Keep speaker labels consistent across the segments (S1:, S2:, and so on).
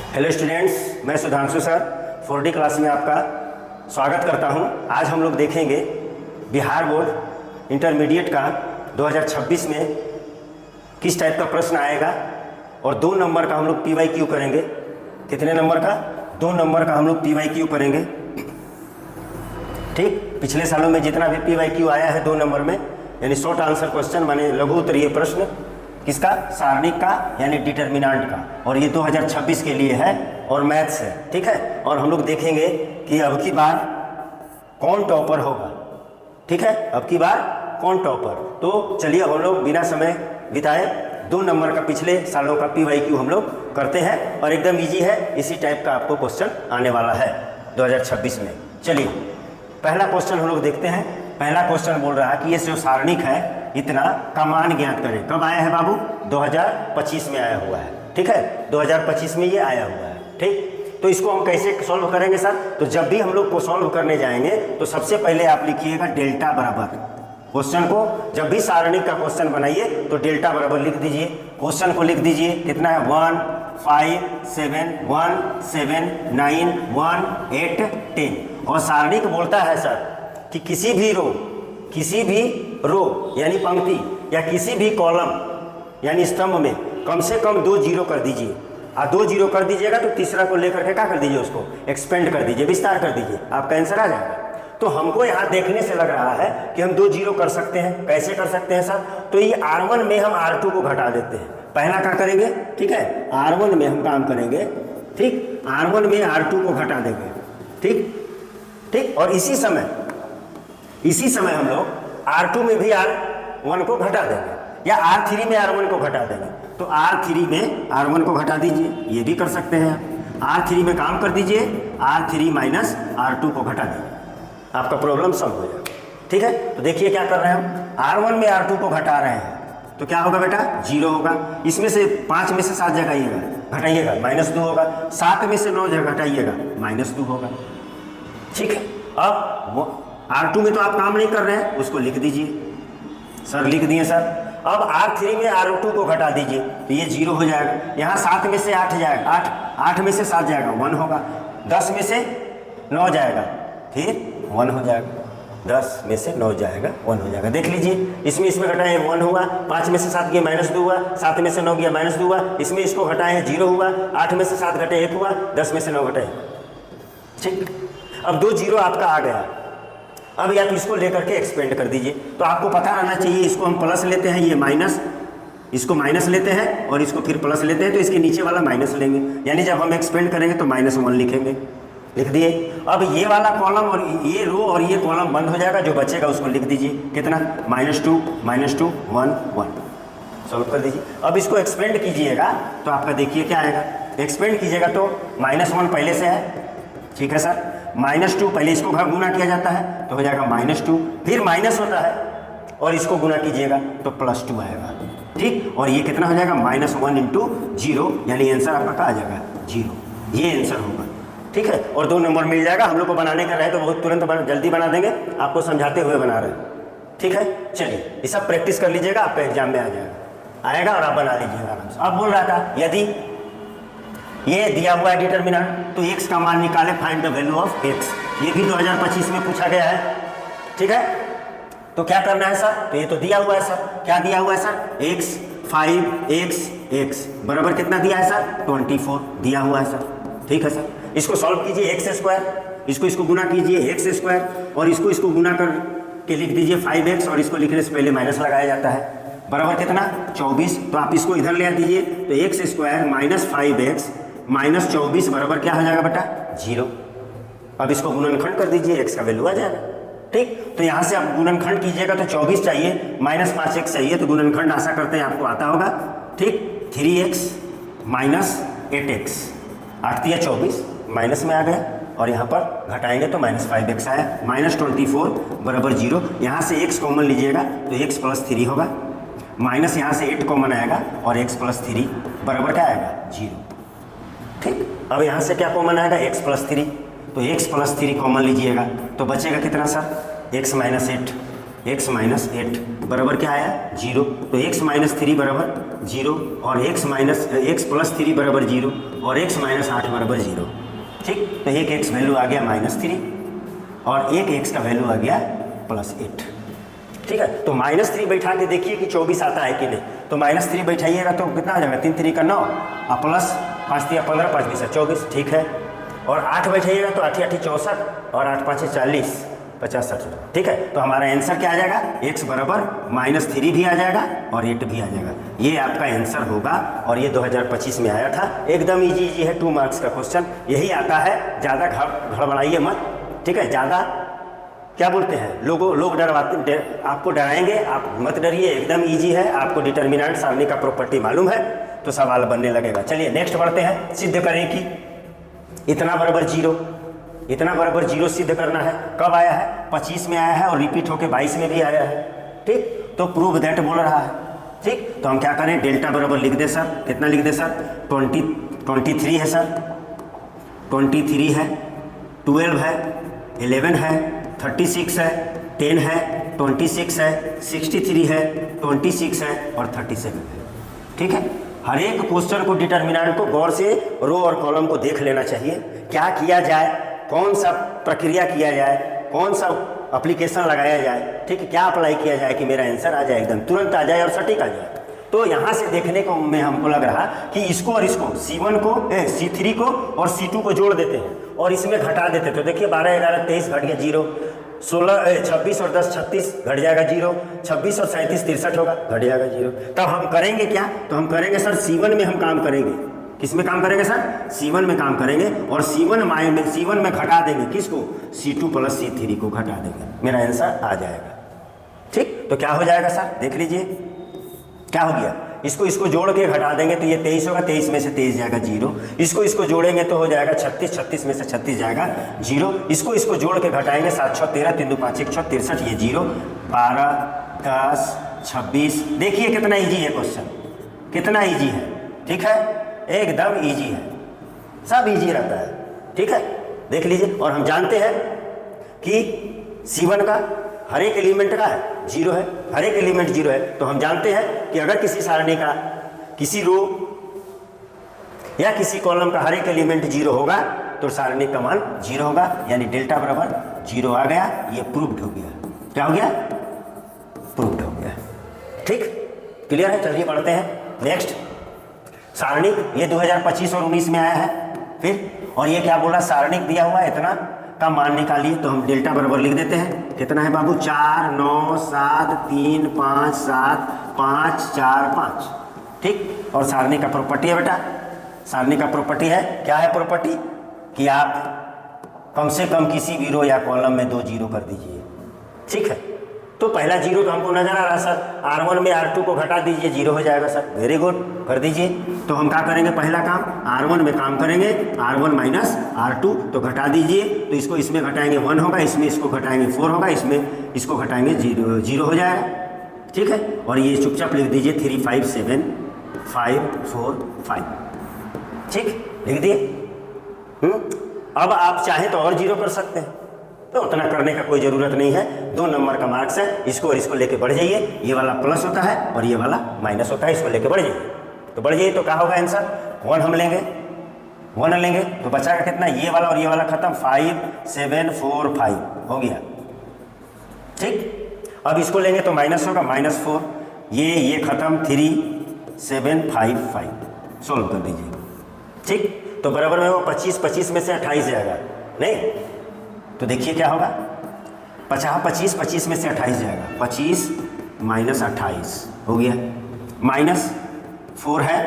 S1: Hello students, मैं Sudhanshu sir 4D class में आपका स्वागत करता हूं। आज हम लोग देखेंगे बिहार बोर्ड इंटरमीडिएट का 2026 में किस टाइप का प्रश्न आएगा और 2 नंबर का हम लोग PYQ करेंगे। कितने नंबर का? 2 नंबर का हम लोग PYQ करेंगे। ठीक, पिछले सालों में जितना भी PYQ आया है 2 नंबर में, यानी शॉर्ट आंसर क्वेश्चन माने लघु उत्तरीय प्रश्न, किसका? सारणिक का यानी डिटर्मिनेंट का, और ये 2026 के लिए है और मैथ्स है। ठीक है, और हम लोग देखेंगे कि अब की बार कौन टॉपर होगा। ठीक है, अब की बार कौन टॉपर। तो चलिए हम लोग बिना समय बिताए 2 नंबर का पिछले सालों का PYQ हम लोग करते हैं और एकदम इजी है। इसी टाइप का आपको क्वेश्चन आने वाला है 2026 में। चलिए पहला क्वेश्चन हम लोग देखते हैं। पहला क्वेश्चन बोल रहा है कि ये जो सारणिक है इतना का मान ज्ञात करें। कब आया है बाबू? 2025 में आया हुआ है। ठीक है, 2025 में ये आया हुआ है। ठीक, तो इसको हम कैसे सॉल्व करेंगे सर? तो जब भी हम लोग को सॉल्व करने जाएंगे तो सबसे पहले आप लिखिएगा डेल्टा बराबर। क्वेश्चन को जब भी सारणिक का क्वेश्चन बनाइए तो डेल्टा बराबर लिख दीजिए। क्वेश्चन को लिख दीजिए, कितना है? 1 5 7 1 7 9 1 8 10। और सारणिक बोलता है सर कि किसी भी रो यानी पंक्ति या किसी भी कॉलम यानी स्तंभ में कम से कम 2 जीरो कर दीजिए। 2 जीरो कर दीजिएगा तो तीसरा को लेकर के क्या कर दीजिए? उसको एक्सपेंड कर दीजिए, विस्तार कर दीजिए, आपका आंसर आ जाएगा। तो हमको यहाँ देखने से लग रहा है कि हम 2 जीरो कर सकते हैं। कैसे कर सकते हैं सर? तो ये R1 में हम R2 को घटा देते हैं। पहला क्या करेंगे? ठीक है, R1 में हम काम करेंगे। ठीक, R1 में R2 को घटा देंगे। ठीक, और इसी समय हम लोग R2 में भी R1 को घटा देंगे या R3 में R1 को घटा देंगे। तो R3 में R1 को घटा दीजिए, ये भी कर सकते हैं। R3 में काम कर दीजिए, R3 माइनस R2 को घटा दीजिए, आपका प्रॉब्लम सॉल्व हो जाएगा। ठीक है, तो देखिए क्या कर रहे हैं हम। R1 में R2 को घटा रहे हैं तो क्या होगा बेटा? 0 होगा। इसमें से 5 में से 7 घटाइएगा, -2 होगा। 7 में से 9 घटाइएगा, -2 होगा। ठीक है, अब R2 में तो आप काम नहीं कर रहे हैं, उसको लिख दीजिए। सर लिख दिए सर। अब R3 में R2 को घटा दीजिए तो ये 0 हो जाएगा। यहाँ 7 में से 8 जाएगा, 8 में से 7 जाएगा, 1 होगा। 10 में से 9 जाएगा, फिर 1 हो जाएगा। 10 में से 9 जाएगा, 1 हो जाएगा। देख लीजिए, इसमें घटाए 1 हुआ, 5 में से 7 गया -2 हुआ, 7 में से 9 गया -2 हुआ, इसमें इसको घटाए 0 हुआ, 8 में से 7 घटे 1 हुआ, 10 में से 9 घटे। ठीक, अब 2 जीरो आपका आ गया। अब या तो इसको लेकर के एक्सपेंड कर दीजिए। तो आपको पता रहना चाहिए, इसको हम प्लस लेते हैं, ये माइनस, इसको माइनस लेते हैं और इसको फिर प्लस लेते हैं, तो इसके नीचे वाला माइनस लेंगे। यानी जब हम एक्सपेंड करेंगे तो -1 लिखेंगे। लिख दिए। अब ये वाला कॉलम और ये रो और ये कॉलम बंद हो जाएगा, जो बचेगा उसको लिख दीजिए। कितना? -2 -2 1 1। सॉल्व कर दीजिए। अब इसको एक्सपेंड कीजिएगा तो आपका देखिए क्या आएगा। एक्सपेंड कीजिएगा तो -1 पहले से है। ठीक है सर, -2 पहले इसको गुना किया जाता है तो हो जाएगा -2, फिर माइनस होता है और इसको गुना कीजिएगा तो +2 आएगा। ठीक, और ये कितना हो जाएगा? -1 × 0, यानी आंसर आपका क्या आ जाएगा? 0। ये आंसर होगा। ठीक है, और 2 नंबर मिल जाएगा। हम लोग को बनाने का रहे तो बहुत तुरंत जल्दी बना देंगे, आपको समझाते हुए बना रहे हैं। ठीक है, चलिए ये सब प्रैक्टिस कर लीजिएगा, आपका एग्जाम में आएगा और आप बना लीजिएगा आराम से। अब बोल रहा था यदि ये दिया हुआ है डिटर्मिनेंट तो x का मान निकाले, find the value of x। ये भी 2025 में पूछा गया है। ठीक है, तो क्या करना है सर? तो ये तो दिया हुआ है सर। क्या दिया हुआ है सर? x 5x बराबर कितना दिया है सर? 24 दिया हुआ है सर। ठीक है सर, इसको सॉल्व कीजिए। x², इसको गुना कीजिए x² और इसको गुना कर के लिख दीजिए 5x, और इसको लिखने से पहले माइनस लगाया जाता है। बराबर कितना? 24। तो आप इसको इधर ले आ दीजिए तो x² - 5x - 24 बराबर क्या हो जाएगा बेटा? 0। अब इसको गुणनखंड कर दीजिए, x का वैल्यू आ जाएगा। ठीक, तो यहाँ से आप गुणनखंड कीजिएगा तो 24 चाहिए, -5x चाहिए, तो गुणनखंड आशा करते हैं आपको आता होगा। ठीक, 3x - 8x, 8 × 24 माइनस में आ गया, और यहाँ पर घटाएंगे तो -5x आया। -24 बराबर 0। यहाँ से x कॉमन लीजिएगा तो x + 3 होगा, माइनस यहाँ से 8 कॉमन आएगा और x + 3 बराबर क्या आएगा? 0। ठीक, अब यहाँ से क्या कॉमन आएगा? x + 3, तो x + 3 कॉमन लीजिएगा तो बचेगा कितना सर? x - 8 बराबर क्या आया 0। तो x माइनस 3 बराबर 0 और x प्लस 3 बराबर 0 और x माइनस 8 बराबर 0। ठीक, तो एक x वैल्यू आ गया -3 और एक x का वैल्यू आ गया +8। ठीक है, तो -3 बैठा के देखिए कि 24 आता है कि नहीं। तो -3 बैठाइएगा तो कितना आ जाएगा 3 3 का 9 और प्लस 5 3 15 5 20 24। ठीक है, और 8 बैठाइएगा तो 8 8 64 और 8 5 40 65। ठीक है, तो हमारा आंसर क्या आ जाएगा x बराबर -3 भी आ जाएगा और 8 भी आ जाएगा। ये आपका आंसर होगा और ये 2025 में आया था। एकदम इजी है, 2 मार्क्स का क्वेश्चन यही आता है। ज़्यादा घड़बड़ाइए मत। ठीक है, ज़्यादा क्या बोलते हैं लोग डरवाते, आपको डराएंगे, आप मत डरिए, एकदम इजी है। आपको डिटर्मिनेंट सारणी का प्रॉपर्टी मालूम है तो सवाल बनने लगेगा। चलिए नेक्स्ट बढ़ते हैं। सिद्ध करें कि इतना बराबर 0, इतना बराबर 0 सिद्ध करना है। कब आया है 25 में आया है और रिपीट होके 22 में भी आया है। ठीक, तो प्रूव दैट बोल रहा है। ठीक, तो हम क्या करें, डेल्टा बराबर लिख दे सर। कितना लिख दे सर 23 है सर, 23 है, 12 है, 11 है, 36 है, 10 है, 26 है, 63 है, 26 है और 37 है। ठीक है, हर एक क्वेश्चन को डिटर्मिनेंट को गौर से रो और कॉलम को देख लेना चाहिए। क्या किया जाए, कौन सा प्रक्रिया किया जाए, कौन सा एप्लीकेशन लगाया जाए। ठीक है, क्या अप्लाई किया जाए कि मेरा आंसर आ जाए, एकदम तुरंत आ जाए और सटीक आ जाए। तो यहाँ से देखने को में हमको लग रहा कि इसको और इसको C1 को C3 को और C2 को जोड़ देते हैं और इसमें घटा देते। तो देखिए 12 11 23 घट गया 0, 26 और 10 36 घट जाएगा 0, 26 और 37 63 होगा, घट जाएगा 0। तब हम करेंगे क्या, तो हम करेंगे सर C1 में हम काम करेंगे। किस में काम करेंगे सर, C1 में काम करेंगे और C1 में घटा देंगे किसको, C2 प्लस C3 को घटा देंगे, मेरा आंसर आ जाएगा। ठीक, तो क्या हो जाएगा सर देख लीजिए क्या हो गया। इसको जोड़ के घटा देंगे तो ये 23 होगा, 23 में से 23 जाएगा 0। इसको जोड़ेंगे तो हो जाएगा 36, 36 में से 36 जाएगा 0। इसको जोड़ के घटाएंगे 7 6 13 3 2 5 1 6 63, ये 0 12 10 26। देखिए कितना इजी है क्वेश्चन, कितना इजी है। ठीक है, एकदम इजी है, सब इजी रहता है। ठीक है, देख लीजिए। और हम जानते हैं कि C1 का हर एक एलिमेंट का है 0 है, हर एक एलिमेंट 0 है। तो हम जानते हैं कि अगर किसी सारणी का किसी रो या किसी कॉलम का हर एक एलिमेंट 0 होगा तो सारणी का मान 0 होगा, यानी डेल्टा बराबर 0 आ गया। ये प्रूव्ड हो गया। क्या हो गया, प्रूव्ड हो गया। ठीक, क्लियर है। चलिए बढ़ते हैं नेक्स्ट। सारणी ये 2025 और 19 में आया है फिर, और ये क्या बोला, सारणी दिया हुआ है इतना का मान निकालिए। तो हम डेल्टा बराबर लिख देते हैं। कितना है बाबू 4 9 7 3 5 7 5 4 5। ठीक, और सारणी का प्रॉपर्टी है बेटा, सारणी का प्रॉपर्टी है, क्या है प्रॉपर्टी, कि आप कम से कम किसी भी रो या कॉलम में 2 0 कर दीजिए। ठीक है, तो पहला 0 तो हमको नजर आ रहा सर, R1 में R2 को घटा दीजिए 0 हो जाएगा सर। वेरी गुड, कर दीजिए। तो हम क्या करेंगे, पहला काम R1 में काम करेंगे, R1 माइनस R2 तो घटा दीजिए। तो इसको इसमें घटाएंगे 1 होगा, इसमें इसको घटाएंगे 4 होगा, इसमें इसको घटाएंगे 0 हो जाएगा। ठीक है, और ये चुपचाप लिख दीजिए 3 5 7 5 4 5। ठीक, लिख दिए। अब आप चाहें तो और 0 कर सकते हैं, तो उतना करने का कोई ज़रूरत नहीं है। 2 नंबर का मार्क्स है, इसको और इसको लेके बढ़ जाइए। ये वाला प्लस होता है और ये वाला माइनस होता है, इसको लेके बढ़ जाइए। तो बढ़ जाइए तो क्या होगा आंसर 1 हम लेंगे, 1 लेंगे तो बचाएगा कितना, ये वाला और ये वाला खत्म, 5 7 4 5 हो गया। ठीक, अब इसको लेंगे तो माइनस होगा -4, ये खत्म 3 7 5 5। सोल्व कर दीजिए। ठीक, तो बराबर में वो 25 में से 28 जाएगा नहीं, तो देखिए क्या होगा 25 में से 28 जाएगा, 25 माइनस 28 हो गया, -4 है,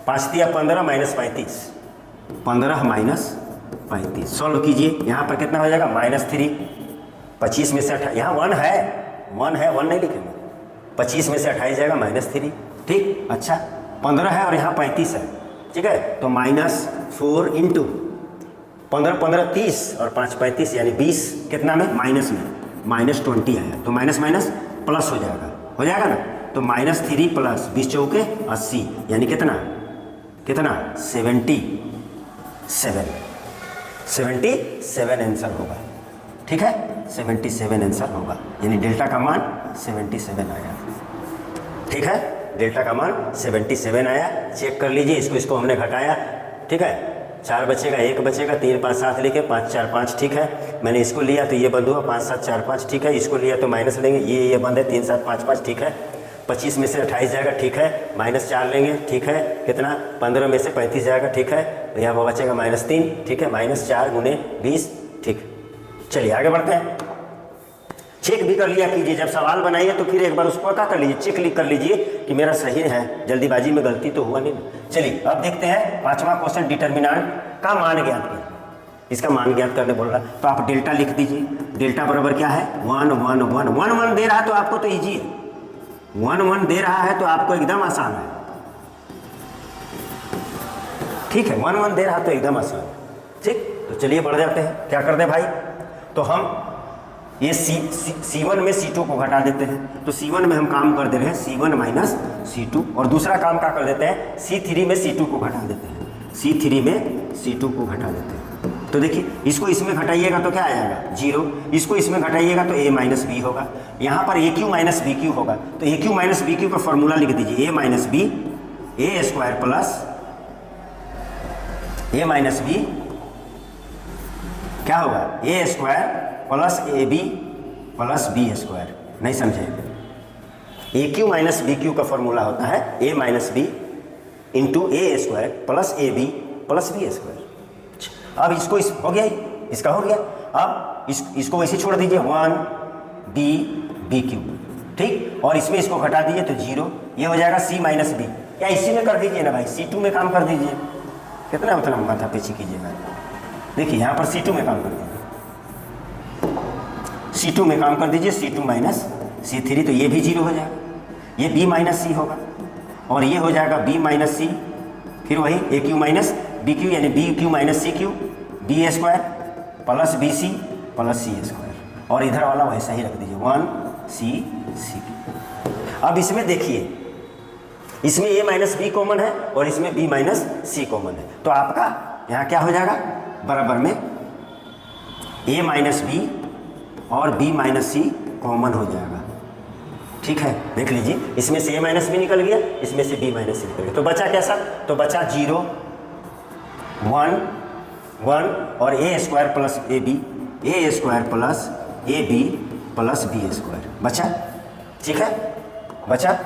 S1: 5 3 15 माइनस 35, 15 माइनस 35। सॉल्व कीजिए, यहाँ पर कितना हो जाएगा -3, 25 में से 28, यहाँ 1 है 1 नहीं लिखेंगे, 25 में से 28 जाएगा -3। ठीक, अच्छा 15 है और यहाँ 35 है। ठीक है, तो -4 इंटू 15 15 30 और 5 35 यानी 20 कितना में, माइनस में, -20 आया। तो माइनस माइनस प्लस हो जाएगा ना। तो -3 प्लस 20 चौके 80 यानी कितना 77 आंसर होगा। ठीक है, 77 आंसर होगा, यानी डेल्टा का मान 77 आया। ठीक है, डेल्टा का मान 77 आया। चेक कर लीजिए, इसको हमने घटाया। ठीक है, 4 बचेगा, 1 बचेगा, 3 5 7 लेके 5 4 5। ठीक है, मैंने इसको लिया तो ये बंद हुआ 5 7 4 5। ठीक है, इसको लिया तो माइनस लेंगे, ये बंद है 3 7 5 5। ठीक है, 25 में से 28 जाएगा। ठीक है, -4 लेंगे। ठीक है, कितना, 15 में से 35 जाएगा। ठीक है, तो यहाँ पर बचेगा -3। ठीक है, -4 गुने 20। ठीक, चलिए आगे बढ़ते हैं। चेक भी कर लिया कीजिए, जब सवाल बनाइए तो फिर एक बार उसको क्या कर लीजिए, चेक लिख कर लीजिए कि मेरा सही है, जल्दीबाजी में गलती तो हुआ नहीं। चलिए अब देखते हैं 5वां क्वेश्चन, डिटर्मिनेंट का मान ज्ञात कीजिए। इसका मान ज्ञात करने बोल रहा है, तो आप डेल्टा लिख दीजिए। डेल्टा बराबर क्या है, 1 1 1 1 1 दे रहा है तो आपको तो ईजी है। 1 1 दे रहा है तो आपको एकदम आसान है। ठीक है, 1 1 दे रहा है तो एकदम आसान है। ठीक, तो चलिए बढ़ जाते हैं। क्या कर दें भाई, तो हम ये C1 में C2 को घटा देते हैं। तो C1 में हम काम कर दे रहे हैं C1 माइनस C2, और दूसरा काम क्या कर देते हैं, C3 में C2 को घटा देते हैं। C3 में C2 को घटा देते हैं। तो देखिए, इसको इसमें घटाइएगा तो क्या आ जाएगा, 0। इसको इसमें घटाइएगा तो A माइनस बी होगा। यहाँ पर AQ माइनस BQ होगा, तो AQ माइनस BQ का फॉर्मूला लिख दीजिए, A minus B A square plus A minus B क्या होगा, A square plus AB plus B square. नहीं समझे, AQ माइनस BQ का फॉर्मूला होता है A minus B into A square plus AB plus B square. अब इसको हो गया, इसका हो गया। अब इसको वैसे छोड़ दीजिए, 1 B BQ। ठीक, और इसमें इसको घटा दीजिए तो 0। ये हो जाएगा C माइनस बी। या इसी में कर दीजिए ना भाई, C2 में काम कर दीजिए। कितना मतलब माथा पेची कीजिएगा। देखिए यहाँ पर C2 में काम कर दीजिए, C2 में काम कर दीजिए, C2 माइनस C3, तो ये भी 0 हो जाएगा। ये B माइनस C होगा, और ये हो जाएगा B माइनस C, फिर वही AQ माइनस BQ यानी BQ minus CQ, B square plus BC plus C square, और इधर वाला वैसा ही रख दीजिए 1C CQ। अब इसमें देखिए, इसमें A माइनस B कॉमन है और इसमें B माइनस C कॉमन है, तो आपका यहाँ क्या हो जाएगा, बराबर में A माइनस B और B माइनस C कॉमन हो जाएगा। ठीक है, देख लीजिए, इसमें से A माइनस बी निकल गया, इसमें से B माइनस C निकल गया, तो बचा कैसा, तो बचा 0 1 1 और A square plus AB, A square plus AB plus B square बचा। ठीक है, बचा।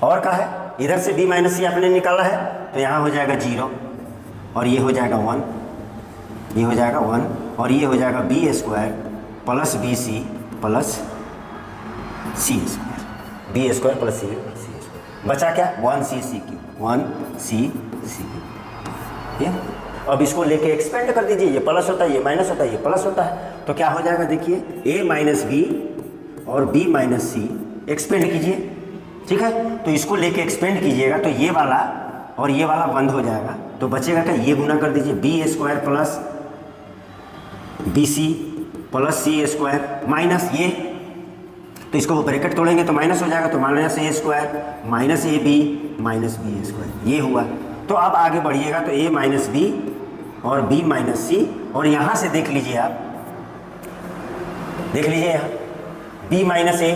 S1: और क्या है, इधर से B माइनस C आपने निकाला है, तो यहाँ हो जाएगा 0 और ये हो जाएगा 1, ये हो जाएगा 1 और ये हो जाएगा B square plus BC plus C square, B square plus C square. बचा क्या, 1C CQ, 1C CQ। ये अब इसको लेके एक्सपेंड कर दीजिए, ये प्लस होता है, ये माइनस होता है, ये प्लस होता है, तो क्या हो जाएगा, देखिए A माइनस बी और B माइनस C एक्सपेंड कीजिए। ठीक है, तो इसको लेके एक्सपेंड कीजिएगा तो ये वाला और ये वाला बंद हो जाएगा, तो बचेगा क्या, ये गुना कर दीजिए, B square plus BC plus C square minus ये, तो इसको ब्रैकेट तोड़ेंगे तो माइनस हो जाएगा, तो minus A square minus AB minus B square, ये हुआ। तो अब आगे बढ़िएगा तो A माइनस B और B माइनस C, और यहाँ से देख लीजिए, आप देख लीजिए यहाँ B माइनस A,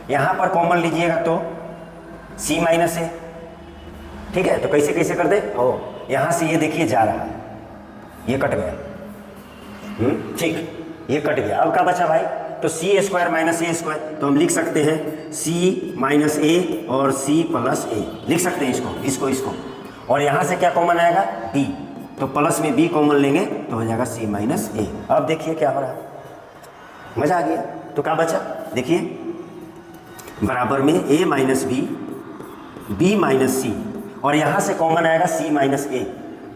S1: यहाँ पर कॉमन लीजिएगा तो C माइनस A। ठीक है, तो कैसे कैसे कर दे, ओ यहाँ से ये देखिए जा रहा है, ये कट गया। ठीक, ये कट गया। अब क्या बचा भाई, तो C square minus A square, तो हम लिख सकते हैं C माइनस A और C प्लस A लिख सकते हैं इसको, और यहाँ से क्या कॉमन आएगा, B, तो प्लस में B कॉमन लेंगे तो हो जाएगा C माइनस A। अब देखिए क्या हो रहा है, मजा आ गया। तो क्या बचा, देखिए बराबर में A minus B B minus C, और यहाँ से कॉमन आएगा C माइनस A,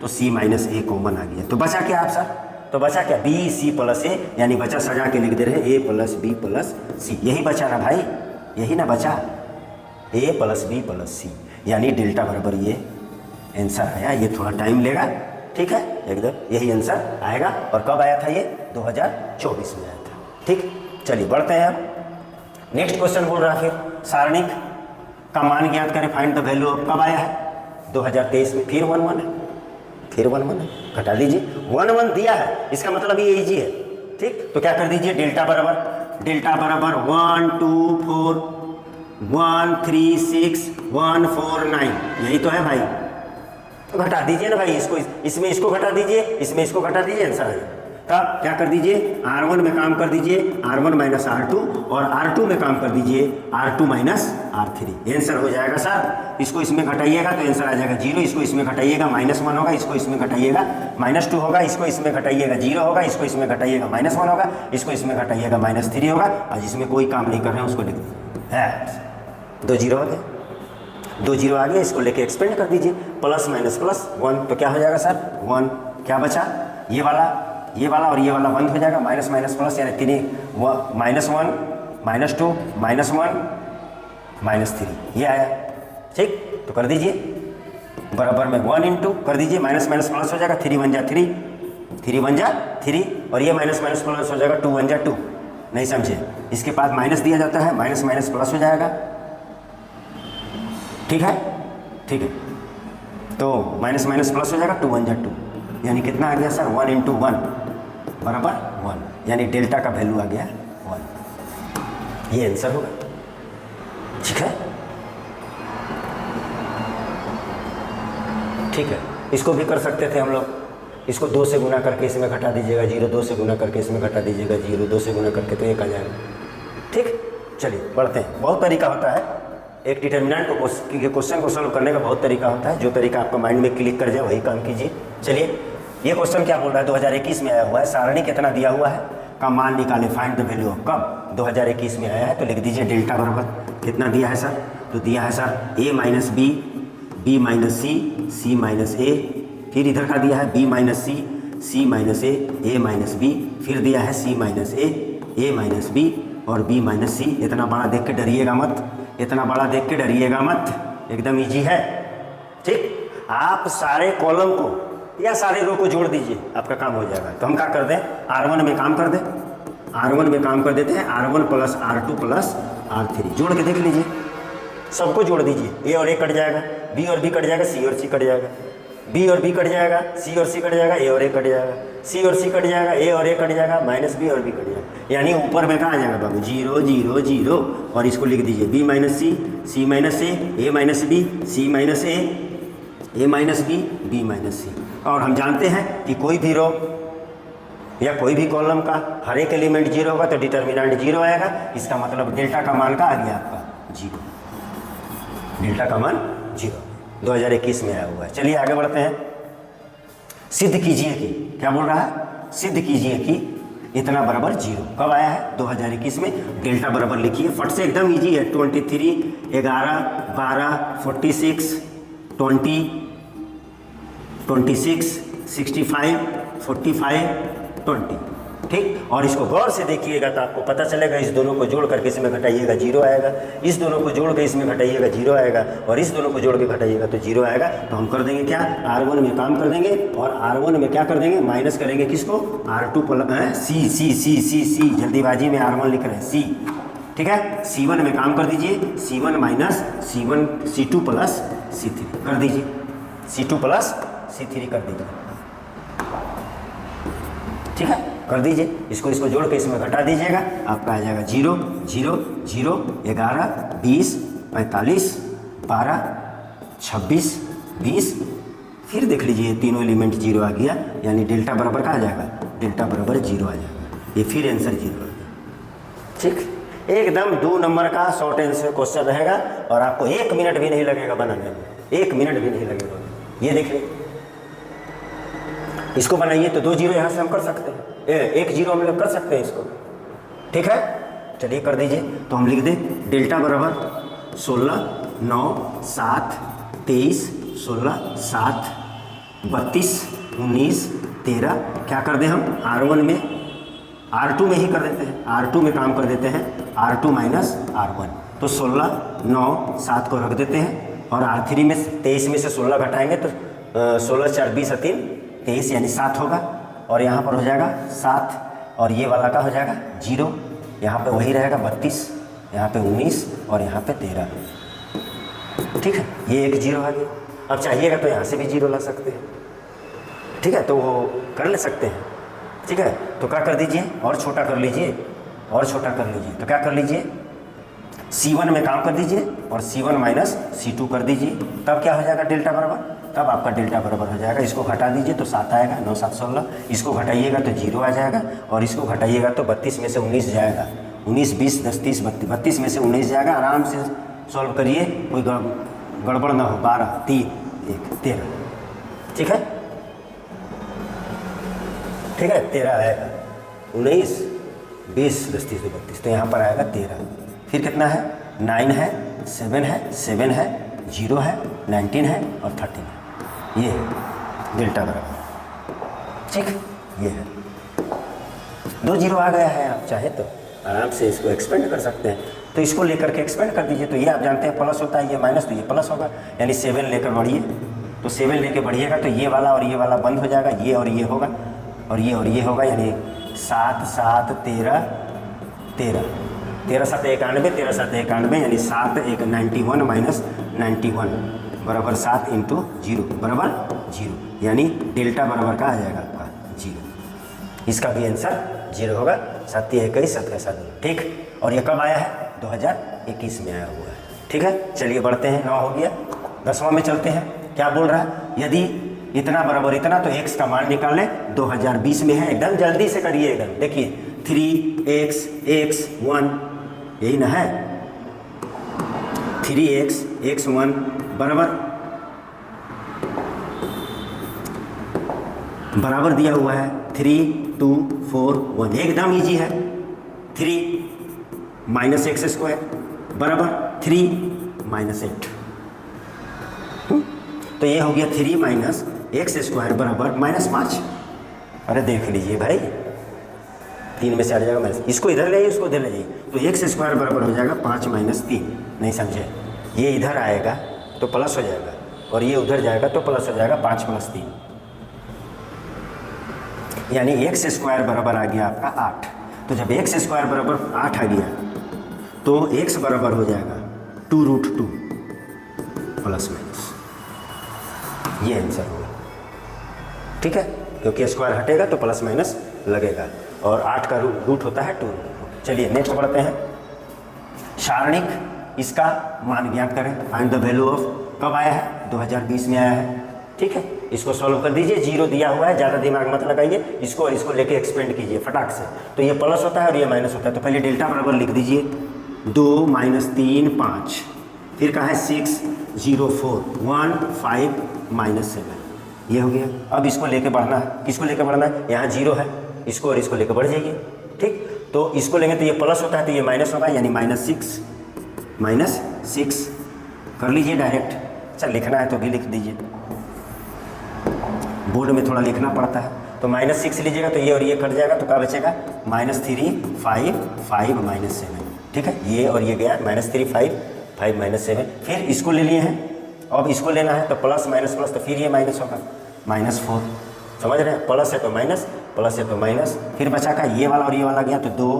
S1: तो C माइनस A कॉमन आ गया। तो बचा क्या आप सर, तो बचा क्या, B C प्लस A, यानी बचा सजा के लिख दे रहे हैं A plus B plus C, यही बचा ना भाई, यही ना बचा, A plus B plus C, यानी डेल्टा बराबर ये आंसर आया। ये थोड़ा टाइम लेगा, ठीक है, एकदम यही आंसर आएगा। और कब आया था ये, 2024 में आया था। ठीक, चलिए बढ़ते हैं। अब नेक्स्ट क्वेश्चन बोल रहा है फिर सारणिक का मान ज्ञात करें, फाइंड द वैल्यू ऑफ, कब आया है 2023 में, फिर 1 1 है, फिर 1 1 है, घटा दीजिए, 1 1 दिया है, इसका मतलब ये इजी है। ठीक, तो क्या कर दीजिए, डेल्टा बराबर डेल्टा बराबर 1 2 4 1 3 6 1 4 9, यही तो है भाई। तो घटा दीजिए ना भाई, इसको इसमें इसको घटा दीजिए, इसमें इसको घटा दीजिए, आंसर आ जाएगा। तब क्या कर दीजिए, R1 में काम कर दीजिए R1 माइनस R2, और R2 में काम कर दीजिए R2 माइनस R3, आंसर हो जाएगा सर। इसको इसमें घटाइएगा तो आंसर आ जाएगा 0, इसको इसमें घटाइएगा -1 होगा, इसको इसमें घटाइएगा -2 होगा, इसको इसमें घटाइएगा 0 होगा, इसको इसमें घटाइएगा -1 होगा, इसको इसमें घटाइएगा -3 होगा, और जिसमें कोई काम नहीं कर रहे हैं उसको लिख दीजिए है। 2 0 आ गया, 2 0 आ गया, इसको लेके एक्सपेंड कर दीजिए, प्लस माइनस प्लस 1, तो क्या हो जाएगा सर 1, क्या बचा, ये वाला और ये वाला बंद हो जाएगा, माइनस माइनस प्लस यानी -1 -2 -1 -3, ये आया। ठीक, तो कर दीजिए बराबर में 1 इंटू कर दीजिए, माइनस माइनस प्लस हो जाएगा, 3 1 जा 3, 3 1 जा 3, और ये माइनस माइनस प्लस हो जाएगा, 2 1 जा 2, नहीं समझे, इसके पास माइनस दिया जाता है, माइनस माइनस प्लस हो जाएगा। ठीक है, ठीक है, तो माइनस माइनस प्लस हो जाएगा, 2 1 जा 2, यानी कितना आ गया सर 1 इंटू 1 बराबर 1, यानी डेल्टा का वैल्यू आ गया 1, ये आंसर होगा। ठीक है, ठीक है, इसको भी कर सकते थे हम लोग, इसको 2 से गुना करके इसमें घटा दीजिएगा 0, 2 से गुना करके इसमें घटा दीजिएगा 0, 2 से गुना करके तो 1 आ जाएगा। ठीक, चलिए बढ़ते हैं। बहुत तरीका होता है एक डिटर्मिनेंट को क्वेश्चन को सॉल्व करने का, बहुत तरीका होता है, जो तरीका आपका माइंड में क्लिक कर जाए वही काम कीजिए। चलिए, ये क्वेश्चन क्या बोल रहा है, 2021 में आया हुआ है, सारणी कितना दिया हुआ है का मान निकाले, फाइंड द वैल्यू ऑफ, कब 2021 में आया है, तो लिख दीजिए डेल्टा बराबर कितना दिया है सर, तो दिया है sir a minus B, B minus C, C minus A, फिर इधर का दिया है b minus C, C minus A minus B, फिर दिया है c minus A minus B और b माइनस सी। इतना बड़ा देख के डरिएगा मत, इतना बड़ा देख के डरिएगा मत, एकदम इजी है। ठीक, आप सारे कॉलम को या सारे रो को जोड़ दीजिए, आपका काम हो जाएगा। तो हम क्या कर दें, R1 में काम कर दें, R1 में काम कर देते हैं, R1 plus R2 plus R3 जोड़ के देख लीजिए, सबको जोड़ दीजिए, a और a कट जाएगा, b और b कट जाएगा, c और c कट जाएगा, b और b कट जाएगा, c और c कट जाएगा, a और a कट जाएगा, c और c कट जाएगा, a और a कट जाएगा, माइनस b और b कट जाएगा, यानी ऊपर में कहाँ आ जाएगा बाबू 0 0 0, और इसको लिख दीजिए b minus C, c minus a minus b, c minus a minus b minus C. और हम जानते हैं कि कोई भी रो या कोई भी कॉलम का हर एक एलिमेंट 0 होगा तो डिटर्मिनेंट 0 आएगा, इसका मतलब डेल्टा का मान का आ गया आपका 0, डेल्टा का मान 0 2021 में आया हुआ है। चलिए आगे बढ़ते हैं। सिद्ध कीजिए कि, क्या बोल रहा है, सिद्ध कीजिए कि इतना बराबर 0 कब आया है 2021 में, डेल्टा बराबर लिखिए फट से, एकदम इजी है, 23 11 12 46 20 26 65 45 20। ठीक, और इसको गौर से देखिएगा तो आपको पता चलेगा, इस दोनों को जोड़ करके इसमें घटाइएगा 0 आएगा, इस दोनों को जोड़ के इसमें घटाइएगा 0 आएगा, और इस दोनों को जोड़ के घटाइएगा तो 0 आएगा। तो हम कर देंगे क्या, R1 में काम कर देंगे, और R1 में क्या कर देंगे, माइनस करेंगे किसको, R2 प्लस C, जल्दीबाजी में R1 लिख रहे हैं C। ठीक है, C1 में काम कर दीजिए, C1 minus C2 plus C3 कर दीजिए, C2 प्लस C3 कर दीजिए। ठीक है, कर दीजिए, इसको जोड़ के इसमें घटा दीजिएगा, आपका आ जाएगा 0 0 0 11 20 45 12 26 20। फिर देख लीजिए तीनों एलिमेंट 0 आ गया, यानी डेल्टा बराबर का आ जाएगा, डेल्टा बराबर 0 आ जाएगा, ये फिर आंसर 0 आ गया। ठीक, एकदम 2 नंबर का शॉर्ट आंसर क्वेश्चन रहेगा, और आपको 1 मिनट भी नहीं लगेगा बनाने में, 1 मिनट भी नहीं लगेगा। ये देख लीजिए, इसको बनाइए तो 2 0 यहाँ से हम कर सकते हैं, 1 0 हम लोग कर सकते हैं इसको। ठीक है, चलिए कर दीजिए, तो हम लिख दें डेल्टा बराबर 16 9 7 23 16 7 32 19 13। क्या कर दें हम, R1 में R2 में ही कर देते हैं, R2 में काम कर देते हैं, R2 माइनस R1, तो 16 9 7 को रख देते हैं, और R3 में 23 में से 16 घटाएंगे तो 16 4 20 3 23 यानी 7 होगा, और यहाँ पर हो जाएगा 7, और ये वाला का हो जाएगा 0, यहाँ पे वही रहेगा 32, यहाँ पे 19 और यहाँ पे 13। ठीक है, ये एक 0 आ गया। अब चाहिएगा तो यहाँ से भी 0 ला सकते हैं। ठीक है, तो वो कर ले सकते हैं। ठीक है, तो क्या कर दीजिए, और छोटा कर लीजिए, और छोटा कर लीजिए। तो क्या कर लीजिए, C1 में काम कर दीजिए और C1 माइनस C2 कर दीजिए, तब क्या हो जाएगा डेल्टा बराबर, तब आपका डेल्टा बराबर हो जाएगा। इसको घटा दीजिए तो 7 आएगा, 9 7 16, इसको घटाइएगा तो 0 आ जाएगा, और इसको घटाइएगा तो 32 में से 19 जाएगा, 19 20 10 30 32 में से 19 जाएगा। आराम से सॉल्व करिए, कोई गड़बड़ ना हो। 12 3 1 13, ठीक है, ठीक है, 13 आएगा, 19 20 10 30 32, तो यहाँ पर आएगा 13। फिर कितना है, 9 है, 7 है, 7 है, 0 है, 19 है और 13 है। ये है डेल्टा बराबर, ठीक, ये है 2 0 आ गया है। आप चाहे तो आराम से इसको एक्सपेंड कर सकते हैं, तो इसको लेकर के एक्सपेंड कर दीजिए। तो ये आप जानते हैं प्लस होता है, ये माइनस, तो ये प्लस होगा, यानी 7 लेकर बढ़िए। तो 7 लेकर बढ़िएगा तो ये वाला और ये वाला बंद हो जाएगा, ये और ये होगा, और ये होगा, यानी 7 7 13 13 13 7 91 13 7 91, यानी 7 1 91 माइनस 91 बराबर 7 इंटू 0 बराबर 0, यानी डेल्टा बराबर का आ जाएगा आपका 0। इसका भी आंसर 0 होगा। 7 21 7 7, ठीक। और ये कब आया है, 2021 में आया हुआ है, ठीक है। चलिए बढ़ते हैं, 9 हो गया। 10वां में चलते हैं। क्या बोल रहा है, यदि इतना बराबर इतना तो x का मान निकालें, 2020 में है। एकदम जल्दी से करिए, एकदम देखिए 3x x 1, यही ना है, 3x x 1 बराबर दिया हुआ है 3 2 4 1, एकदम इजी है। 3 माइनस एक्स स्क्वायर बराबर 3 माइनस 8, तो ये हो गया 3 माइनस एक्स स्क्वायर बराबर -5। अरे देख लीजिए भाई, 3 में से हट जाएगा माइनस, इसको इधर ले जाइए, उसको इधर ले जाइए, तो एक्स स्क्वायर बराबर हो जाएगा 5 माइनस 3। नहीं समझे, ये इधर आएगा तो प्लस हो जाएगा, और ये उधर जाएगा तो प्लस हो जाएगा, 5 + 3, यानी एक्स स्क्वायर बराबर आ गया आपका 8। तो जब एक्स स्क्वायर बराबर 8 आ गया तो एक्स बराबर हो जाएगा 2√2 प्लस माइनस, ये आंसर होगा, ठीक है, क्योंकि स्क्वायर हटेगा तो प्लस माइनस लगेगा, और 8 का रूट होता है 2। चलिए नेक्स्ट बढ़ते हैं। सारणिक, इसका मान ज्ञात करें, फाइंड द वैल्यू ऑफ, कब आया है, 2020 में आया है, ठीक है। इसको सॉल्व कर दीजिए, 0 दिया हुआ है, ज़्यादा दिमाग मत लगाइए, इसको और इसको लेके एक्सपेंड कीजिए फटाक से। तो ये प्लस होता है और ये माइनस होता है, तो पहले डेल्टा बराबर लिख दीजिए, 2 - 3 5, फिर कहा है 6 0 4 1 5 -7, ये हो गया। अब इसको लेके बढ़ना है, किसको लेके बढ़ना है, यहाँ 0 है, इसको और इसको लेके बढ़ जाइए, ठीक। तो इसको लेंगे तो ये प्लस होता है, तो ये माइनस होगा, यानी -6 कर लीजिए डायरेक्ट। चल लिखना है तो भी लिख दीजिए, बोर्ड में थोड़ा लिखना पड़ता है। तो -6 लीजिएगा तो ये और ये कट जाएगा, तो क्या बचेगा, -3 5 5 -7, ठीक है। ये और ये गया, -3 5 5 -7। फिर इसको ले लिए हैं, अब इसको लेना है तो प्लस माइनस प्लस, तो फिर ये माइनस होगा, -4, समझ रहे हैं, प्लस है तो माइनस, प्लस है तो माइनस। फिर बचा का ये वाला और ये वाला गया, तो 2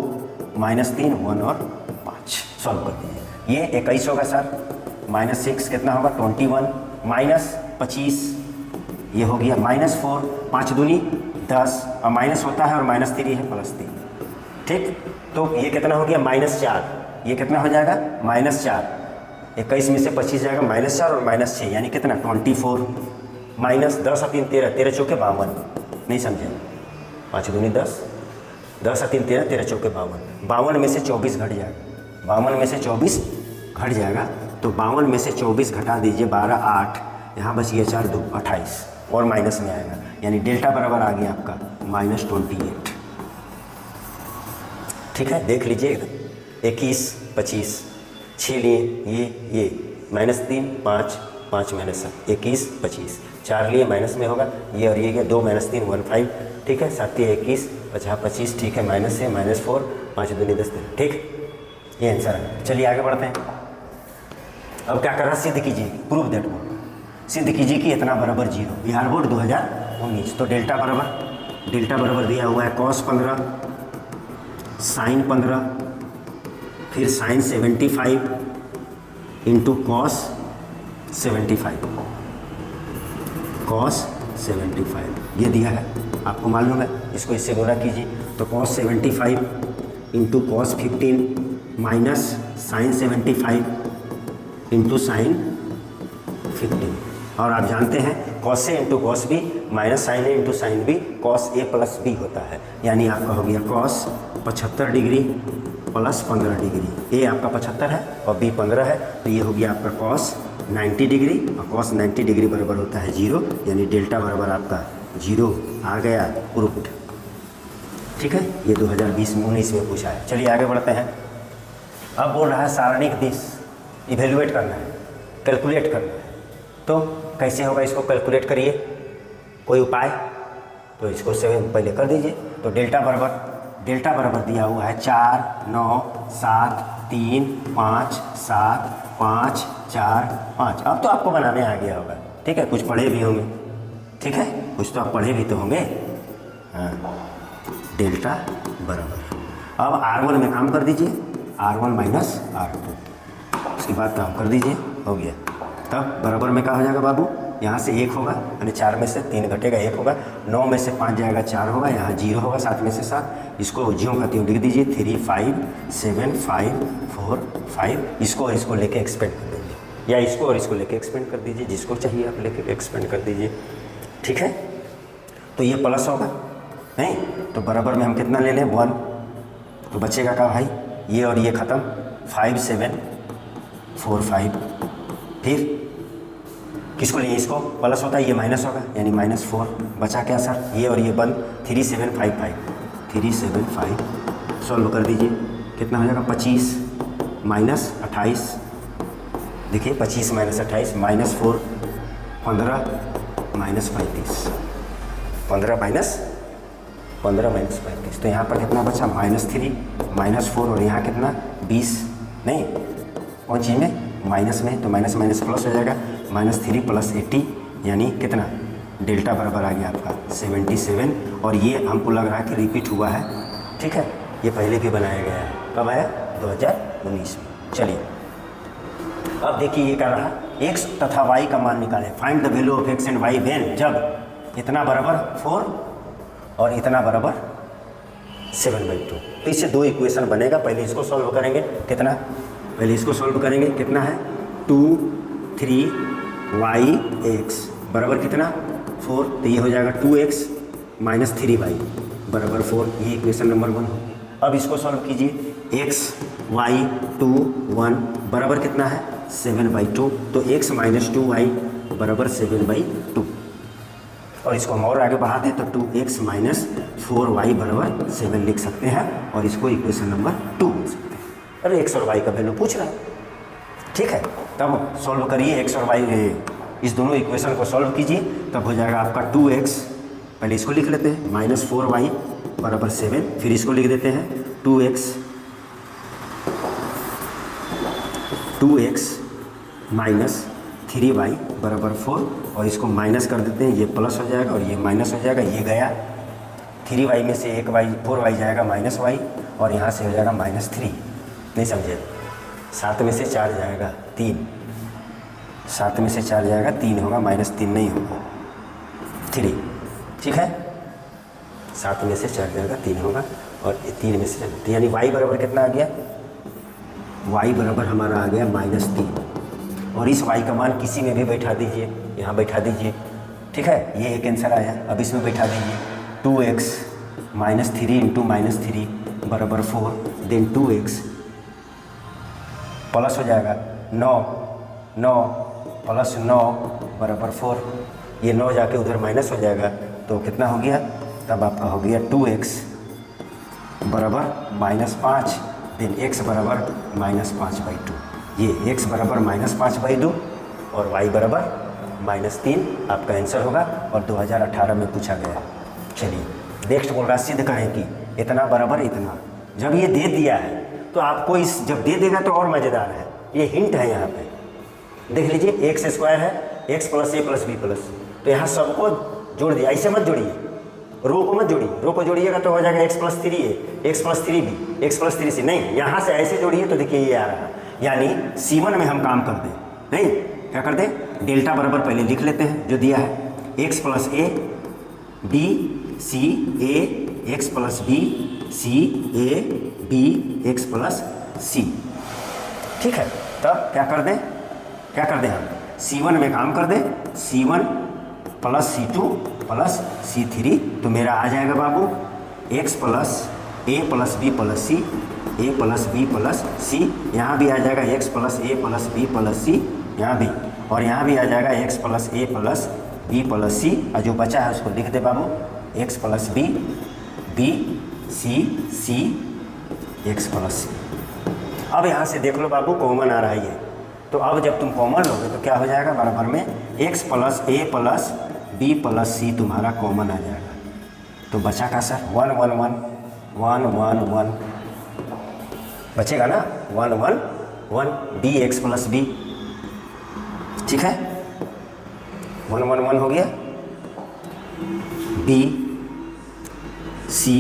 S1: -3 1 और 5, सॉल्व कर दीजिए। ये 21 होगा सर, -6 कितना होगा, 21 -25, ये हो गया -4, 5 दूनी 10, और माइनस होता है और -3 है +3, ठीक। तो ये कितना हो गया, -4, ये कितना हो जाएगा, -4, 21 में से 25 जाएगा, -4 और -6, यानी कितना 24, -10 और 3 13, 13 चौके 52, नहीं समझे, 5 दूनी 10, 10 और 3 13, 13 चौके 52, 52 में से 24 घट जाएगा, 52 में से 24 घट जाएगा, तो 52 में से 24 घटा दीजिए, 12 8, यहाँ बच गया 4 2 28, और माइनस में आएगा, यानी डेल्टा बराबर आ गया आपका -28, ठीक है। देख लीजिए एकदम, 21 25 6 लिए, ये -3 5 5 -7, 21 25, 4 लिए माइनस में होगा, ये और ये गया, 2 -3 1 5, ठीक है। 7 21 50 25, ठीक है, माइनस से -4, 5 दूनी 10, ठीक, ये आंसर है। चलिए आगे बढ़ते हैं। अब क्या कर रहा है, सिद्ध कीजिए, प्रूव दैट बोर्ड, सिद्ध कीजिए कि इतना बराबर 0, बिहार बोर्ड 2019। तो डेल्टा बराबर दिया हुआ है cos 15 sin 15, फिर sin 75 इंटू cos 75, ये दिया है, आपको मालूम है, इसको इससे गुणा कीजिए, तो cos 75 into cos 15 minus sine 75 into sine 15। और आप जानते हैं cos A into cos B minus sine A into sine B cos A plus B होता है, यानी आपका हो गया cos 75 degree plus 15 degree. A आपका 75 है और बी 15 है, तो ये हो गया आपका कॉस 90 डिग्री, और कॉस 90 डिग्री बराबर होता है 0, यानी डेल्टा बराबर आपका 0 आ गया प्रूफ्ड। ठीक है, ये 2020-19 में पूछा है। चलिए आगे बढ़ते हैं। अब बोल रहा है सारणिक दिश इवेल्युएट करना है, कैलकुलेट करना है। तो कैसे होगा, इसको कैलकुलेट करिए, कोई उपाय? तो इसको से पहले कर दीजिए। तो डेल्टा बराबर दिया हुआ है 4 9 7 3 5 7 5 4 5। अब तो आपको बनाने आ गया होगा, ठीक है, कुछ पढ़े भी होंगे, ठीक है, कुछ तो आप पढ़े भी तो होंगे। हाँ, डेल्टा बराबर, अब R1 में काम कर दीजिए, R1 माइनस R2, उसके बाद काम कर दीजिए, हो गया। तब बराबर में क्या हो जाएगा बाबू, यहाँ से 1 होगा, यानी 4 में से 3 घटेगा 1 होगा, 9 में से 5 जाएगा 4 होगा, यहाँ 0 होगा, 7 में से 7, इसको ज्यों का त्यों लिख दीजिए 3 5 7 5 4 5। इसको और इसको लेके एक्सपेंड कर दीजिए, या इसको और इसको लेके एक्सपेंड कर दीजिए, जिसको चाहिए आप लेके एक्सपेंड कर दीजिए, ठीक है। तो ये प्लस होगा नहीं, तो बराबर में हम कितना ले लें 1, तो बचेगा क्या भाई, ये और ये ख़त्म, 5 7 4 5। फिर किसको लिए, इसको प्लस होता है, ये माइनस होगा, यानी -4। बचा क्या सर, ये और ये बंद, 3 7 5 5 3 7 5। सॉल्व कर दीजिए, कितना हो जाएगा 25 माइनस 28, देखिए 25 माइनस 28 -4 15 माइनस 35, 15 माइनस 35। तो यहाँ पर कितना बचा -3 -4, और यहाँ कितना 20, नहीं कौन चीज़ में, माइनस में, तो माइनस माइनस प्लस हो जाएगा, -3 + 80, यानी कितना, डेल्टा बराबर आ गया आपका 77। और ये हमको लग रहा है कि रिपीट हुआ है, ठीक है, ये पहले भी बनाया गया है, कब आया 2019 में। चलिए अब देखिए ये क्या रहा, x तथा y का मान निकालें। Find the value of x and y when, जब इतना बराबर 4 और इतना बराबर 7/2। तो इससे 2 इक्वेशन बनेगा। पहले इसको सॉल्व करेंगे, कितना, पहले इसको सॉल्व करेंगे, कितना है 2 3y(x) बराबर कितना 4, तो ये हो जाएगा 2x - 3y बराबर 4। ये इक्वेशन नंबर 1 होगी। अब इसको सॉल्व कीजिए, x y 2 1 बराबर कितना है 7/2, तो x - 2y बराबर 7/2। और इसको हम और आगे बढ़ा दें तो 2x - 4y बराबर 7 लिख सकते हैं, और इसको इक्वेशन नंबर 2 लिख सकते हैं। अरे x और y का वैल्यू पूछ रहा है, ठीक है। तब सॉल्व करिए x और y, इस दोनों इक्वेशन को सॉल्व कीजिए, तब हो जाएगा आपका 2x, पहले इसको लिख लेते हैं, -4y बराबर 7, फिर इसको लिख देते हैं 2x - 3y बराबर 4, और इसको माइनस कर देते हैं, ये प्लस हो जाएगा और ये माइनस हो जाएगा, ये गया 3y में से 4y जाएगा -y, और यहाँ से हो जाएगा -3, नहीं समझे, 7 में से 4 जाएगा 3, 7 में से 4 जाएगा 3 होगा, -3 नहीं होगा 3, ठीक है, 7 में से 4 जाएगा 3 होगा, और 3 में से 4, यानी y बराबर कितना आ गया, y बराबर हमारा आ गया -3। और इस y का मान किसी में भी बैठा दीजिए, यहाँ बैठा दीजिए, ठीक है, ये एक आंसर आया। अब इसमें बैठा दीजिए 2x - 3 × -3 बराबर 4, देन 2x प्लस हो जाएगा 9 + 9 बराबर 4, ये 9 जाके उधर माइनस हो जाएगा, तो कितना हो गया, तब आपका हो गया 2x बराबर -5, देन x बराबर -5/2। ये x बराबर -5/2 और y बराबर -3 आपका आंसर होगा, और 2018 में पूछा गया। चलिए नेक्स्ट बोल रहा है सिद्ध करें कि इतना बराबर इतना। जब ये दे दिया है तो आपको इस, जब दे देगा तो और मज़ेदार है, ये हिंट है, यहाँ पे देख लीजिए, x² है, x + a + b+, तो यहाँ सबको जोड़ दिया, ऐसे मत जोड़िए, रो को मत जोड़िए, रो को जोड़िएगा तो हो जाएगा x + 3a, x + 3b, x + 3c, नहीं, यहाँ से ऐसे जोड़िए तो देखिए ये आ रहा है, यानी C1 में हम काम कर दें, नहीं क्या कर दें, डेल्टा बराबर पहले लिख लेते हैं जो दिया है, x + a b c a X plus B C A B X plus C. ठीक है, तब क्या कर दें हम C1 में काम कर दें, C1 plus C2 plus C3, तो मेरा आ जाएगा बाबू x plus A plus B plus C, A plus B plus C, यहाँ भी आ जाएगा x plus A plus B plus C, यहाँ भी, और यहाँ भी आ जाएगा x plus A plus B plus C, और जो बचा है उसको लिख दे बाबू x plus B B C C X plus C. अब यहाँ से देख लो बाबू कॉमन आ रहा है ये, तो अब जब तुम कॉमन लोगे तो क्या हो जाएगा, बराबर में x plus A plus B plus सी तुम्हारा कॉमन आ जाएगा। तो बचा का सर 1 1 1 1 1 1 बचेगा ना, 1 1 1 बी एक्स प्लस बी। ठीक है, 1 1 1 हो गया, B C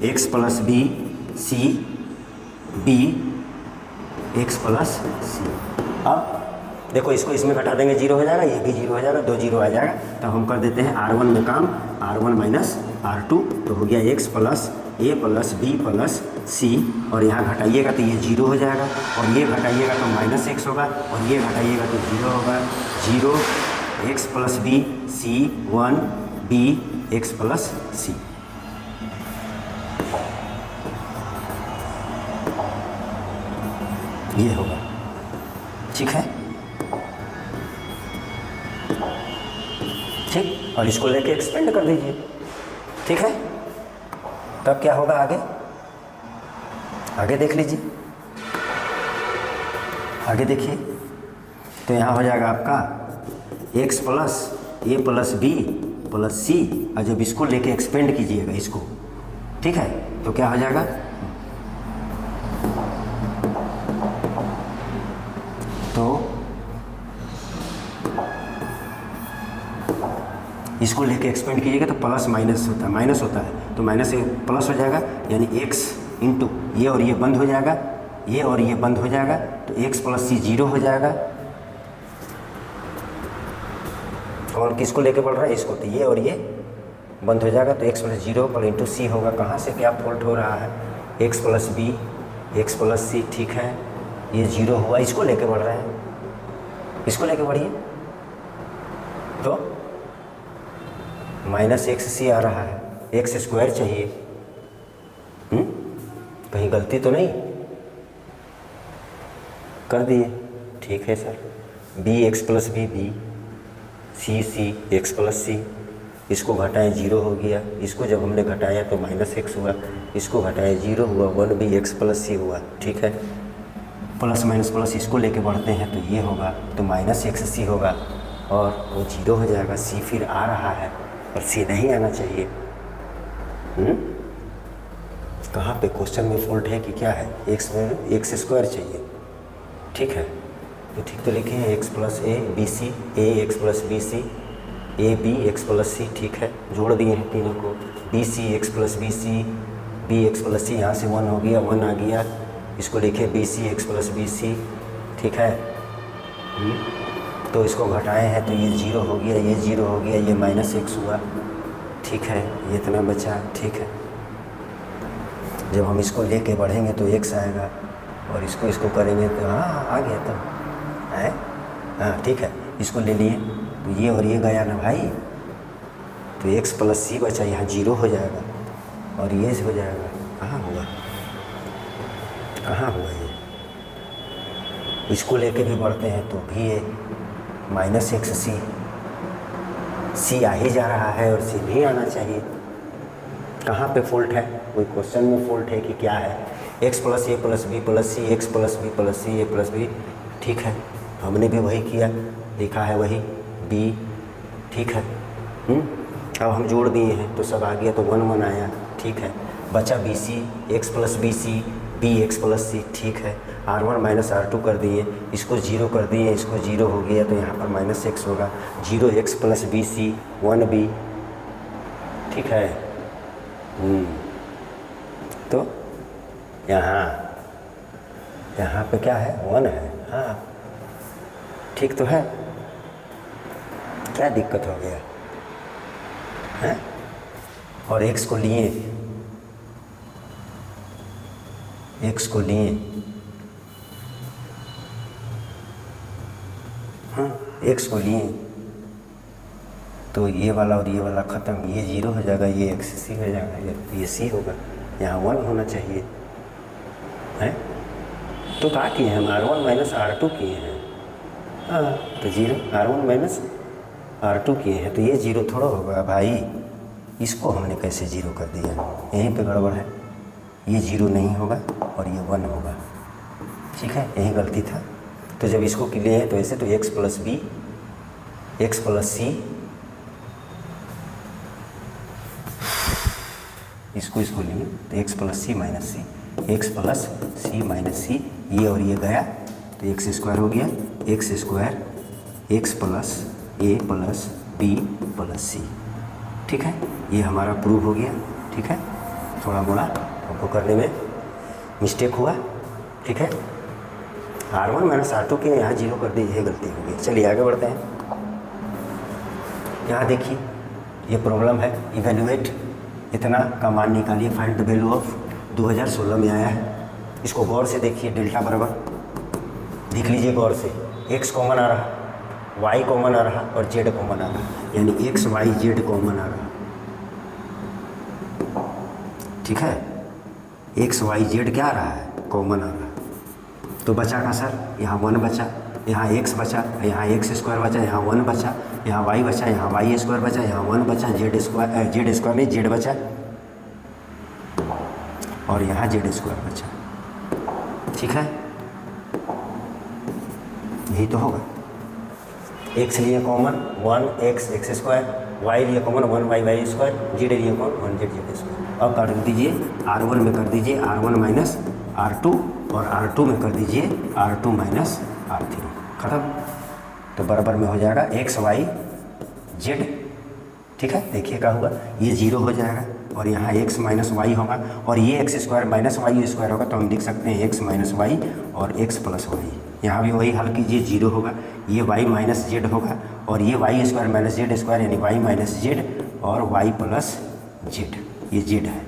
S1: X plus B C B X plus C. अब देखो इसको इसमें घटा देंगे, जीरो हो जाएगा, ये भी जीरो हो जाएगा, 2 जीरो आ जाएगा, तो हम कर देते हैं R1 में काम, R1 माइनस R2, तो हो गया x plus A plus B plus C, और यहाँ घटाइएगा तो ये जीरो हो जाएगा, और ये घटाइएगा तो माइनस एक्स होगा, और ये घटाइएगा तो जीरो होगा, zero X plus B C 1 B X plus C. ये होगा। ठीक है, ठीक, और इसको लेके एक्सपेंड कर दीजिए। ठीक है, तब क्या होगा आगे, आगे देख लीजिए, आगे देखिए, तो यहाँ हो जाएगा आपका x plus A plus B plus C, और जब इसको लेके एक्सपेंड कीजिएगा इसको, ठीक है, तो क्या हो जाएगा, तो इसको लेके एक्सपेंड कीजिएगा तो प्लस माइनस होता है, माइनस होता है, तो माइनस से प्लस हो जाएगा, यानी x इंटू ये और ये बंद हो जाएगा, ये और ये बंद हो जाएगा, तो x प्लस सी जीरो हो जाएगा। और किसको लेके बढ़ रहा है, इसको, तो ये और ये बंद हो जाएगा, तो x प्लस जीरो पर इंटू सी होगा। कहाँ से क्या फॉल्ट हो रहा है, x plus B X plus C. ठीक है, ये जीरो हुआ, इसको लेके बढ़ रहे हैं, इसको लेके बढ़िए, तो माइनस एक्स सी आ रहा है, एक्स स्क्वायर चाहिए, कहीं गलती तो नहीं कर दिए। ठीक है sir, B X plus B B C C X plus C, इसको घटाएं जीरो हो गया, इसको जब हमने घटाया तो माइनस एक्स हुआ, इसको घटाएं जीरो हुआ, 1 बी एक्स प्लस सी हुआ। ठीक है, प्लस माइनस प्लस इसको लेके बढ़ते हैं तो ये होगा, तो माइनस एक्स सी होगा, और वो जीरो हो जाएगा, सी फिर आ रहा है और सी नहीं आना चाहिए। कहाँ पे क्वेश्चन में फॉल्ट है कि क्या है, एक्स स्क्वायर चाहिए। ठीक है, तो ठीक तो लिखे हैं, X plus A B C, A X plus B C, A B X plus C. ठीक है, जोड़ दिए हैं तीनों को, B C X plus B C B X plus C, यहाँ से 1 हो गया, 1 आ गया, इसको लिखे B C X plus B C. ठीक है, तो इसको घटाए हैं तो ये जीरो हो गया, ये जीरो हो गया, ये माइनस एक्स हुआ। ठीक है, ये इतना बचा। ठीक है, जब हम इसको लेके बढ़ेंगे तो एक्स आएगा, और इसको करेंगे तो हाँ आ गया, तब है हाँ। ठीक है, इसको ले लिए तो ये और ये गया ना भाई, तो एक्स प्लस सी बचा, यहाँ जीरो हो जाएगा, और ये हो जाएगा। कहाँ हुआ, कहाँ हुआ ये, इसको लेके भी बढ़ते हैं तो भी ये माइनस एक्स सी, सी आ ही जा रहा है और सी नहीं आना चाहिए। कहाँ पे फॉल्ट है, कोई क्वेश्चन में फॉल्ट है कि क्या है, x plus A plus B plus C, X plus B plus C, A plus B. ठीक है, हमने भी वही किया, लिखा है वही बी। ठीक है, अब हम जोड़ दिए हैं तो सब आ गया, तो 1 1 आया। ठीक है, बचा B C X plus B C B X plus C. ठीक है, R1 माइनस R2 कर दिए, इसको जीरो कर दिए, इसको जीरो हो गया, तो यहाँ पर माइनस एक्स होगा, zero X plus B C 1 B. ठीक है, तो यहाँ पे क्या है, 1 है। हाँ ठीक तो है, क्या दिक्कत हो गया है, और x को लिए एक्स को लिए, हाँ एक्स को लिए तो ये वाला और ये वाला ख़त्म, ये 0 हो जाएगा, ये एक्स सी हो जाएगा, ये सी होगा, यहाँ 1 होना चाहिए है। तो क्या किए हैं हम, R1 माइनस R2 किए हैं, हाँ तो 0 R1 माइनस R2 किए हैं, तो ये 0 थोड़ा होगा भाई, इसको हमने कैसे 0 कर दिया, यहीं पे गड़बड़ है, ये 0 नहीं होगा और ये 1 होगा, ठीक है यही गलती था। तो जब इसको लिए हैं तो ऐसे, तो x plus B, X plus C, इसको लिए तो x plus C minus C, X plus C minus C, ये और ये गया तो एक्स स्क्वायर हो गया, X square X plus A plus B plus C, ठीक है ये हमारा प्रूव हो गया, ठीक है। थोड़ा मोड़ा हमको करने में मिस्टेक हुआ, ठीक है। R1 माइनस R2 के यहाँ 0 कर दी, यही गलती हो गई। चलिए आगे बढ़ते हैं। यहाँ देखिए ये प्रॉब्लम है, इवेल्युएट इतना का मान निकालिए, फाइंड द वैल्यू ऑफ 2016 में आया है। इसको गौर से देखिए, डेल्टा बराबर देख लीजिए गौर से, x कॉमन आ रहा, y कॉमन आ रहा और z कॉमन आ रहा, यानी x y z कॉमन आ रहा, ठीक है। x y z क्या आ रहा है, कॉमन आ रहा। तो बचा का सर, यहाँ 1 बचा, यहाँ x बचा, यहाँ x स्क्वायर बचा, यहाँ 1 बचा, यहाँ y बचा, यहाँ y स्क्वायर बचा, यहाँ 1 बचा, z स्क्वायर नहीं z बचा और यहाँ z स्क्वायर बचा, ठीक है यही तो होगा। x लिए common 1x X square, y लिए common 1y Y square, z लिए कॉमन 1z जेड स्क्वायर। अब कर दीजिए R1 में कर दीजिए R1 माइनस R2 और R2 में कर दीजिए R2 माइनस R3, खत्म। तो बराबर में हो जाएगा x y z, ठीक है। देखिए क्या हुआ, ये 0 हो जाएगा और यहाँ x माइनस वाई होगा और ये X square minus Y square होगा, तो हम लिख सकते हैं x माइनस वाई और x प्लस वाई। यहाँ भी वही हल कीजिए, 0 होगा, ये y माइनस जेड होगा और ये Y square minus Z square यानी y माइनस जेड और y प्लस जेड, ये जेड है,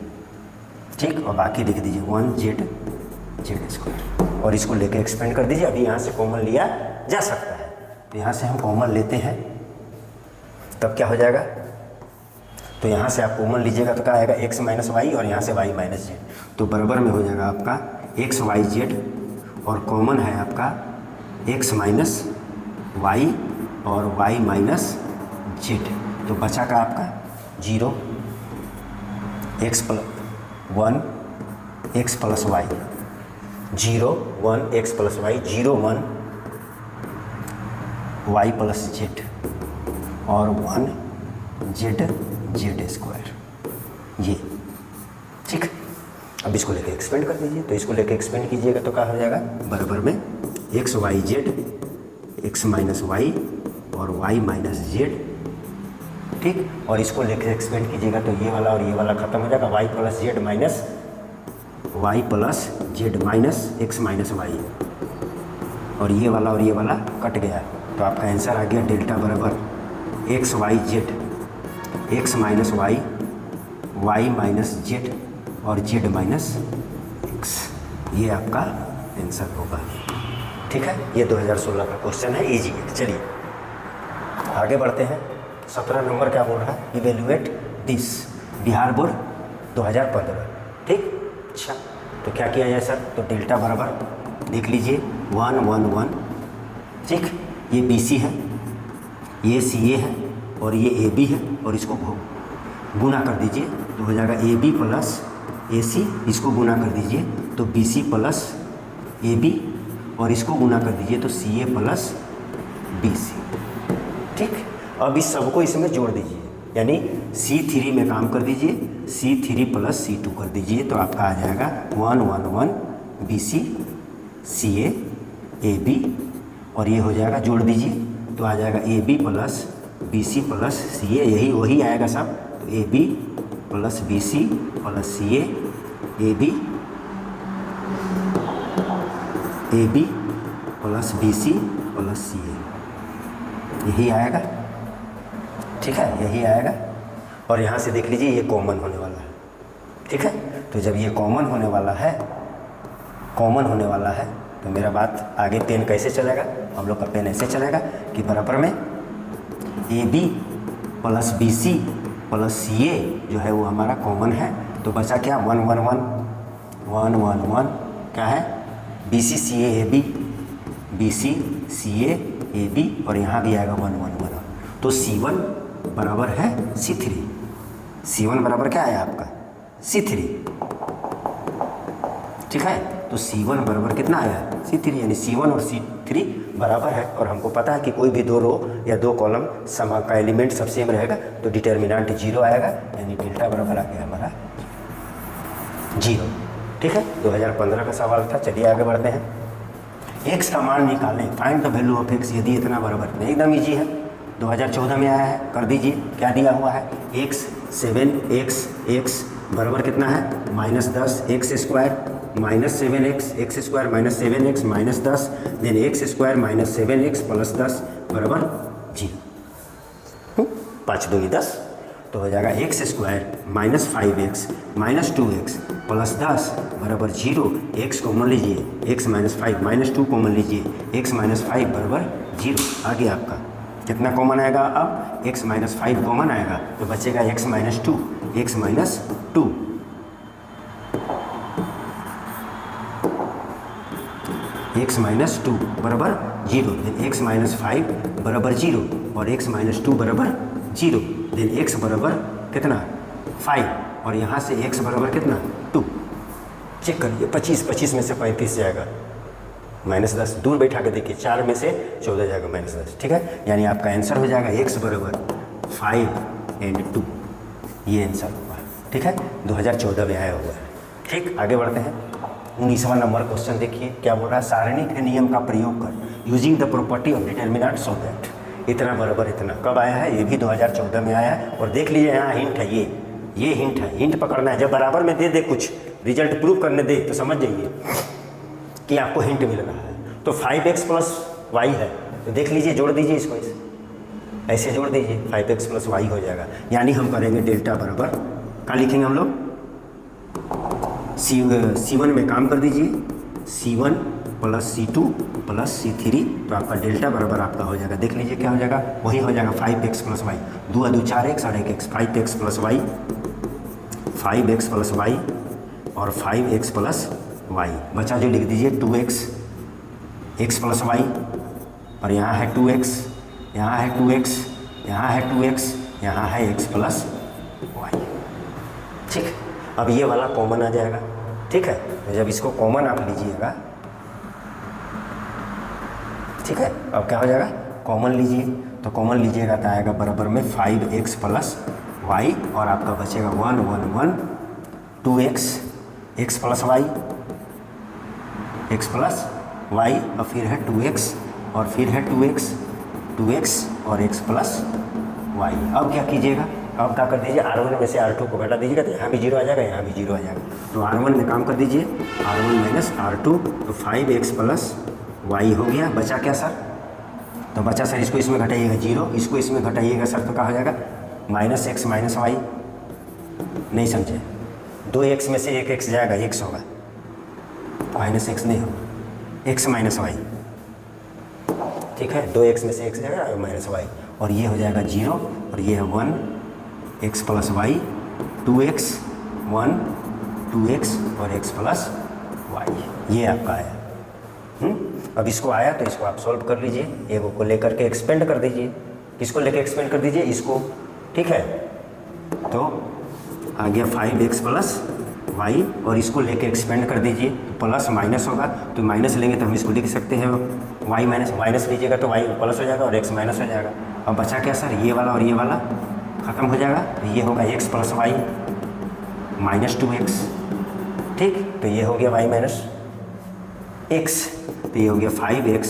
S1: ठीक। और बाकी लिख दीजिए 1z जेड स्क्वायर और इसको लेकर एक्सपेंड कर दीजिए। अभी यहाँ से कॉमन लिया जा सकता है, तो यहाँ से हम कॉमन लेते हैं, तब क्या हो जाएगा, तो यहाँ से आप कॉमन लीजिएगा तो क्या आएगा, x माइनस वाई और यहाँ से y माइनस जेड, तो बराबर में हो जाएगा आपका x y जेड और कॉमन है आपका x माइनस वाई और y माइनस जेड। तो बचा का आपका 0 x plus 1 x plus Y, 0 1 x plus Y, 0 1 y plus Z और 1 जेड स्क्वायर, ये ठीक। अब इसको लेके एक्सपेंड कर दीजिए, तो इसको लेके एक्सपेंड कीजिएगा तो क्या हो जाएगा, बराबर में X Y Z, X minus Y और वाई माइनस जेड, ठीक। और इसको लेके एक्सपेंड कीजिएगा तो ये वाला और ये वाला खत्म हो जाएगा, Y plus Z minus Y plus Z minus X minus Y, और ये वाला कट गया, तो आपका आंसर आ गया डेल्टा बराबर X Y Z, X minus Y, Y minus Z और जेड माइनस एक्स, ये आपका आंसर होगा, ठीक है। ये 2016 का क्वेश्चन है, इजी है। चलिए आगे बढ़ते हैं। 17 नंबर क्या बोल रहा है, इवेल्युएट दिस, बिहार बोर्ड 2015, ठीक। अच्छा तो क्या किया जाए सर, तो डेल्टा बराबर देख लीजिए 1 1 1, ठीक। ये BC है, ये CA है और ये AB है और इसको गुना कर दीजिए तो हो जाएगा AB प्लस AC, इसको गुना कर दीजिए तो BC प्लस AB और इसको गुना कर दीजिए तो CA प्लस BC, ठीक। अब इस सबको इसमें जोड़ दीजिए, यानी C3 में काम कर दीजिए, C3 प्लस C2 कर दीजिए तो आपका आ जाएगा 1 1 1 BC CA AB और ये हो जाएगा, जोड़ दीजिए तो आ जाएगा AB plus BC plus CA, यही वही आएगा सब, तो AB plus BC plus CA, AB plus BC plus CA, यही आएगा, ठीक है यही आएगा। और यहाँ से देख लीजिए ये कॉमन होने वाला है, ठीक है। तो जब ये कॉमन होने वाला है कॉमन होने वाला है, तो मेरा बात आगे पेन कैसे चलेगा, हम लोग का पेन ऐसे चलेगा कि बराबर में A B plus B C plus C A जो है वो हमारा कॉमन है, तो बचा क्या 1 1 1 1 1 1 क्या है B C C A B, B C C A B, और यहाँ भी आएगा 1 1 1 1, तो C1 बराबर है C3। C1 बराबर क्या है आपका C3, ठीक है। तो C1 बराबर कितना आया C3, यानी C1 और C3 बराबर है, और हमको पता है कि कोई भी दो रो या दो कॉलम समा का एलिमेंट सब सेम रहेगा तो डिटर्मिनेंट 0 आएगा, यानी डेल्टा बराबर आ गया हमारा 0, ठीक है। 2015 का सवाल था। चलिए आगे बढ़ते हैं। एक्स का मान निकालें, find the value of x यदि इतना बराबर, एकदम ईजी है, 2014 में आया है, कर दीजिए। क्या दिया हुआ है x 7x बराबर कितना है -10 x square minus 7x x square minus 7x minus 10, then x square minus 7x plus 10 बराबर 0। 5 दूनी 10, तो हो जाएगा x square minus 5x minus 2x plus 10 बराबर 0। x कॉमन लीजिए, x माइनस 5 माइनस 2 कॉमन लीजिए, x माइनस 5 बराबर 0। आगे आपका कितना कॉमन आएगा, अब x माइनस 5 कॉमन आएगा तो बचेगा x minus 2, x minus 2 x minus 2 बराबर 0, देन x माइनस 5 बराबर 0 और x माइनस 2 बराबर 0, देन x बराबर कितना 5 और यहाँ से x बराबर कितना 2। चेक करिए, 25 में से 35 जाएगा -10, दूर बैठा के देखिए 4 में से 14 जाएगा -10, ठीक है। यानी आपका आंसर हो जाएगा x बराबर 5 एंड 2, ये आंसर होगा, ठीक है। 2014 में आया हुआ है, ठीक। आगे बढ़ते हैं। 19वां नंबर क्वेश्चन देखिए क्या बोल रहा है। सारणी के नियम का प्रयोग कर using the property of determinant so that इतना बराबर इतना कब आया है, ये भी 2014 में आया है। और देख लीजिए यहाँ हिंट है, ये हिंट है, हिंट पकड़ना है। जब बराबर में दे दे कुछ रिजल्ट प्रूव करने दे तो समझ जाइए कि आपको हिंट मिल रहा है। तो 5x प्लस वाई है, तो देख लीजिए, जोड़ दीजिए इसको, ऐसे जोड़ दीजिए, 5x प्लस वाई हो जाएगा। यानी हम करेंगे डेल्टा बराबर, क्या लिखेंगे हम लोग, C1 में काम कर दीजिए, C1 plus C2 plus C3, तो आपका डेल्टा बराबर आपका हो जाएगा। देख लीजिए क्या हो जाएगा, वही हो जाएगा 5x प्लस वाई, 2 2 4x और 1x, 5x plus Y, 5x plus Y और 5x प्लस वाई। बचा जो लिख दीजिए 2x x प्लस वाई, और यहाँ है 2x, यहाँ है 2x, यहाँ है 2x, यहाँ है x प्लस वाई, ठीक। अब ये वाला कॉमन आ जाएगा, ठीक है। तो जब इसको कॉमन आप लीजिएगा, ठीक है, अब क्या हो जाएगा, कॉमन लीजिए, तो कॉमन लीजिएगा तो आएगा बराबर में 5x प्लस वाई, और आपका बचेगा 1 1 1 2x x plus Y, x plus Y, और फिर है 2x और फिर है 2x और x प्लस वाई। अब क्या कीजिएगा, अब क्या कर दीजिए, R1 में से R2 को घटा दीजिएगा तो यहाँ भी 0 आ जाएगा, यहाँ भी 0 आ जाएगा। तो R1 में काम कर दीजिए, R1 माइनस R2, तो 5x प्लस वाई हो गया। बचा क्या सर, तो बचा सर इसको इसमें घटाइएगा 0, इसको इसमें घटाइएगा सर, तो क्या हो जाएगा -x माइनस वाई। नहीं समझे, 2x में से 1x जाएगा, x होगा, -x नहीं होगा, x माइनस वाई, ठीक है। 2x में से x जाएगा माइनस वाई, और ये हो जाएगा 0, और ये है 1 x plus Y, 2x 1 2x और x प्लस वाई, ये आपका आया। अब इसको आया तो इसको आप सॉल्व कर लीजिए, एगो को लेकर के एक्सपेंड कर दीजिए, किसको लेकर एक्सपेंड कर दीजिए, इसको, ठीक है। तो आ गया 5x प्लस वाई, और इसको लेके एक्सपेंड कर दीजिए, तो प्लस माइनस होगा, तो माइनस लेंगे तो हम इसको लिख सकते हैं वाई माइनस लीजिएगा तो वाई प्लस हो जाएगा और x माइनस हो जाएगा। अब बचा क्या सर, ये वाला और ये वाला ख़त्म हो जाएगा, तो ये होगा x plus Y minus 2x, ठीक। तो ये हो गया y माइनस x, तो ये हो गया 5x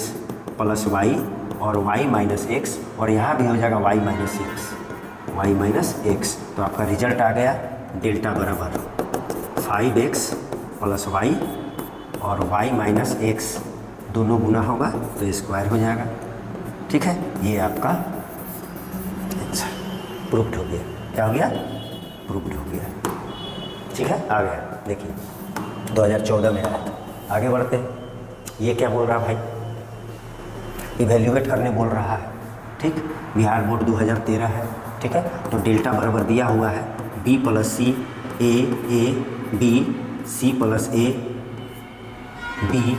S1: प्लस वाई और y माइनस x, और यहाँ भी हो जाएगा y माइनस x, तो आपका रिजल्ट आ गया डेल्टा बराबर 5x प्लस वाई और y माइनस x, दोनों गुना होगा तो स्क्वायर हो जाएगा, ठीक है। ये आपका आंसर प्रूव्ड हो गया। क्या हो गया, प्रूव्ड हो गया, ठीक है। आ गया, देखिए 2014 में आया था। आगे बढ़ते हैं। ये क्या बोल रहा भाई, इवेल्युएट करने बोल रहा है, ठीक। बिहार बोर्ड 2013 है, ठीक है। तो डेल्टा बराबर दिया हुआ है B plus C A B C plus A B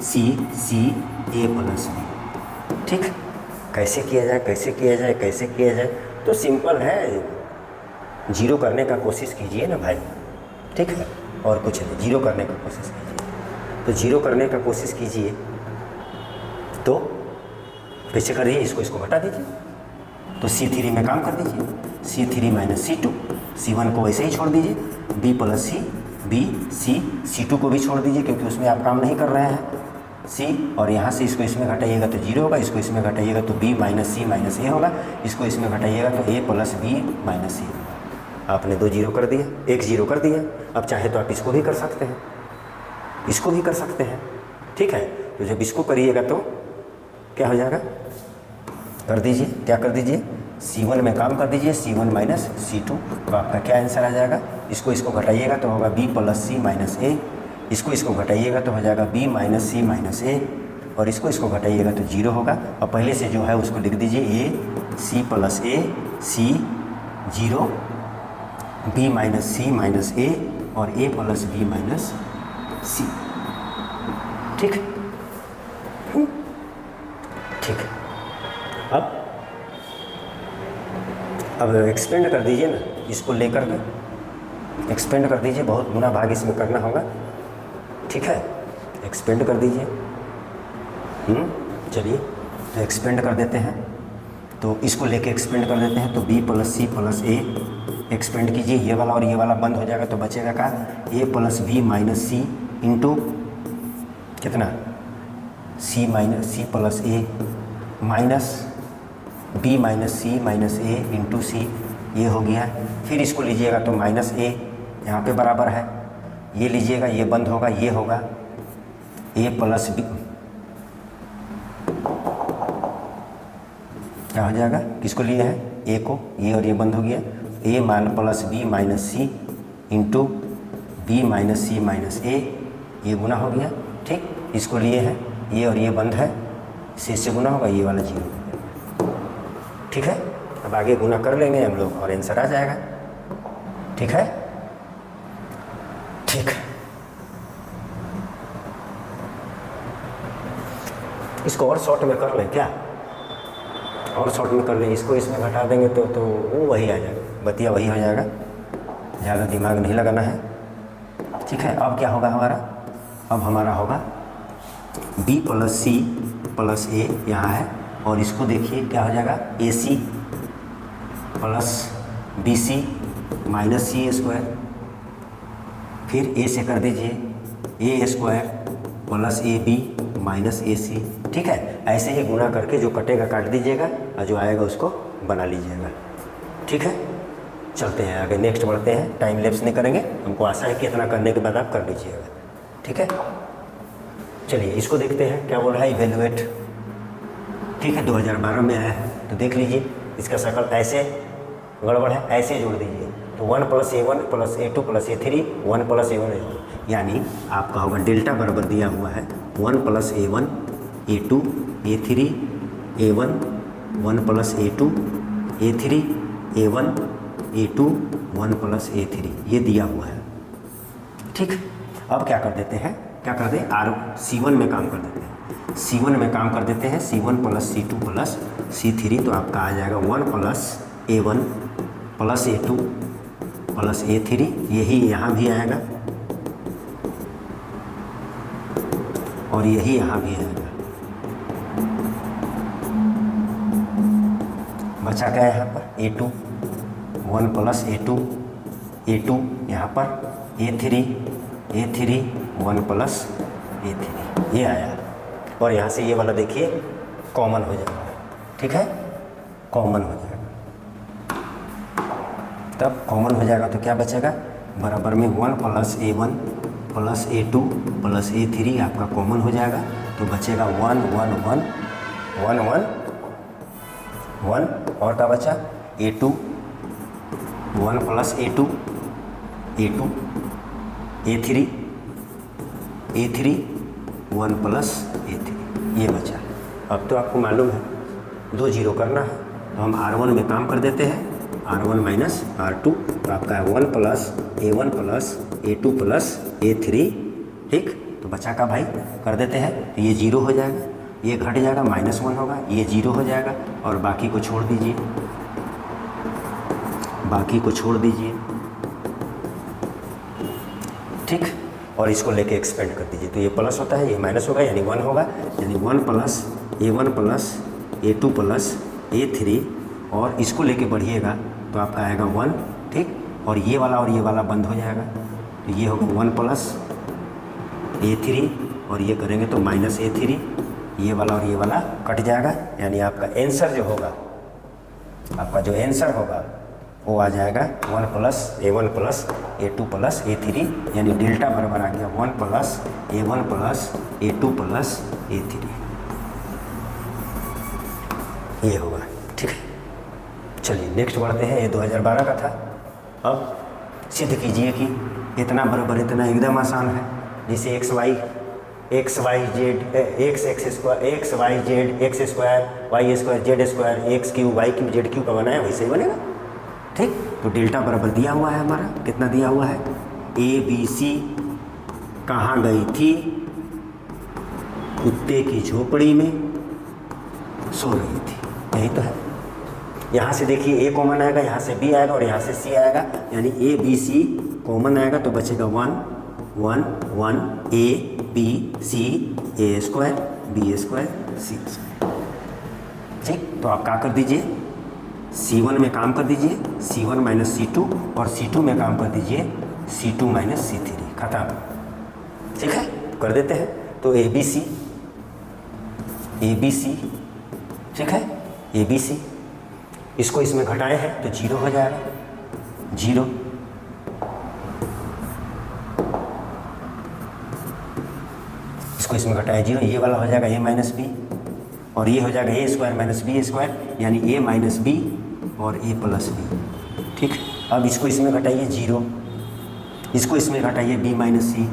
S1: C A plus B, ठीक। कैसे किया जाए, कैसे किया जाए, कैसे किया जाए? तो सिंपल है, जीरो करने का कोशिश कीजिए ना भाई, ठीक है। और कुछ नहीं, जीरो करने का कोशिश कीजिए। तो जीरो करने का कोशिश कीजिए तो कैसे करिए, इसको घटा दीजिए। तो C3 में काम कर दीजिए, C3 माइनस C2, C1 को वैसे ही छोड़ दीजिए, B plus C B C, C2 को भी छोड़ दीजिए क्योंकि उसमें आप काम नहीं कर रहे हैं, C। और यहाँ से इसको इसमें घटाइएगा तो जीरो होगा, इसको इसमें घटाइएगा तो B माइनस सी माइनस ए होगा, इसको इसमें घटाइएगा तो A प्लस बी माइनस सी होगा। आपने 2 जीरो कर दिया, 1 जीरो कर दिया। अब चाहे तो आप इसको भी कर सकते हैं, इसको भी कर सकते हैं, ठीक है। तो जब इसको करिएगा तो क्या हो जाएगा, कर दीजिए, क्या कर दीजिए, C1 में काम कर दीजिए, C1 माइनस C2, तो आपका क्या आंसर आ जाएगा। इसको घटाइएगा तो होगा B प्लस सी माइनस ए, इसको घटाइएगा तो हो जाएगा B minus C minus A, और इसको घटाइएगा तो जीरो होगा। और पहले से जो है उसको लिख दीजिए A C plus A C zero, B minus C minus A और A plus B minus C, ठीक, ठीक। अब एक्सपेंड कर दीजिए ना, इसको लेकर के एक्सपेंड कर दीजिए, बहुत गुना भाग इसमें करना होगा, ठीक है। एक्सपेंड कर दीजिए, चलिए तो एक्सपेंड कर देते हैं। तो इसको लेके एक्सपेंड कर देते हैं, तो B प्लस सी प्लस ए एक्सपेंड कीजिए, ये वाला और ये वाला बंद हो जाएगा, तो बचेगा क्या, A plus B minus C into कितना, C minus C plus A minus B minus C minus A into C, ये हो गया। फिर इसको लीजिएगा तो माइनस ए यहाँ पे बराबर है, ये लीजिएगा, ये बंद होगा, ये होगा A प्लस बी, क्या हो जाएगा, किसको लिए है, A को, ये और ये बंद हो गया, A मान plus B minus C into B minus C minus ए, ये गुना हो गया, ठीक। इसको लिए है, ये और ये बंद है, इससे गुना होगा, ये वाला जीरो, ठीक है। अब आगे गुना कर लेंगे हम लोग और आंसर आ जाएगा, ठीक है, ठीक। इसको और शॉर्ट में कर लें क्या, और शॉर्ट में कर लें, इसको इसमें घटा देंगे तो वो वही आ जाएगा, बतिया वही हो जाएगा, ज़्यादा दिमाग नहीं लगाना है, ठीक है। अब क्या होगा हमारा, अब हमारा होगा B प्लस सी प्लस ए यहाँ है, और इसको देखिए क्या हो जाएगा, AC प्लस BC माइनस सी स्क्वायर, फिर A से कर दीजिए A square plus AB minus AC, ठीक है। ऐसे ही गुना करके जो कटेगा काट दीजिएगा और जो आएगा उसको बना लीजिएगा, ठीक है। चलते हैं आगे, नेक्स्ट बढ़ते हैं, टाइम लैप्स नहीं करेंगे, हमको आशा है कि इतना करने के बाद आप कर लीजिएगा, ठीक है। चलिए इसको देखते हैं, क्या बोल रहा है, इवेल्युएट, ठीक है, 2012 में आया है, तो देख लीजिए इसका शकल ऐसे गड़बड़ है, ऐसे जोड़ दीजिए, तो 1 plus A1 plus A2 plus A3 1 plus A1 A1, यानी आपका होगा डेल्टा बराबर दिया हुआ है 1 plus A1 A2 A3 A1 1 plus A2 A3 A1 A2 1 plus A3, ये दिया हुआ है, ठीक। अब क्या कर देते हैं, क्या कर दें, C1 में काम कर देते हैं, C1 में काम कर देते हैं, C1 plus C2 plus C3, तो आपका आ जाएगा 1 plus A1 plus A2 plus A3, यही यहाँ भी आएगा और यही यहाँ भी आएगा। बचा क्या यहाँ पर, A2 1 प्लस A2 यहाँ पर A3 1 प्लस A3, ये आया। और यहाँ से ये वाला देखिए कॉमन हो जाएगा, ठीक है, कॉमन हो जाएगा। तब कॉमन हो जाएगा तो क्या बचेगा, बराबर में 1 plus A1 plus A2 plus A3 आपका कॉमन हो जाएगा, तो बचेगा 1 1 1 1 1 1, और क्या बचा, A2 1 plus A2 A3 A3 1 plus A3, ये बचा। अब तो आपको मालूम है 2 जीरो करना है, तो हम R1 में काम कर देते हैं, R1 माइनस R2, तो आपका है 1 plus A1 plus A2 plus A3, ठीक। तो बचा का भाई कर देते हैं, तो ये जीरो हो जाएगा, ये घट जाएगा, -1 होगा, ये जीरो हो जाएगा, और बाकी को छोड़ दीजिए, बाकी को छोड़ दीजिए, ठीक। और इसको लेके एक्सपेंड कर दीजिए, तो ये प्लस होता है, ये माइनस होगा, यानी 1 होगा, यानी 1 plus A1 plus A2 plus A3, और इसको लेके बढ़िएगा तो आपका आएगा 1, ठीक। और ये वाला बंद हो जाएगा, तो ये होगा 1 प्लस A3, और ये करेंगे तो माइनस A3, ये वाला और ये वाला कट जाएगा, यानी आपका आंसर जो होगा, आपका जो आंसर होगा वो आ जाएगा 1 plus A1 plus A2 plus A3, यानी डेल्टा बराबर आ गया 1 plus A1 plus A2 plus A3, ये होगा, ठीक है। चलिए नेक्स्ट बढ़ते हैं, ये 2012 का था। अब सिद्ध कीजिए कि इतना बराबर इतना एकदम आसान है, जैसे x y z x square x y z x square y square z square x cube y cube z cube का बनाया वैसे ही बनेगा, ठीक। तो डेल्टा बराबर दिया हुआ है, हमारा कितना दिया हुआ है, ABC कहाँ गई थी, कुत्ते की झोपड़ी में सो रही थी, यही तो है। यहाँ से देखिए A कॉमन आएगा, यहाँ से B आएगा और यहाँ से C आएगा, यानी ABC कॉमन आएगा, तो बचेगा 1 1 1 A B C A square B square C square, ठीक। तो आप क्या कर दीजिए, C1 में काम कर दीजिए, C1 माइनस C2, और C2 में काम कर दीजिए C2 माइनस C3, खत्म, ठीक है। कर देते हैं, तो ABC ठीक है, ABC इसको इसमें घटाए हैं तो 0 हो जाएगा, 0, इसको इसमें घटाए 0, ये वाला हो जाएगा A माइनस B, और ये हो जाएगा A square minus B square, यानी A माइनस B और A प्लस B, ठीक। अब इसको इसमें घटाइए 0, इसको इसमें घटाइए B माइनस C,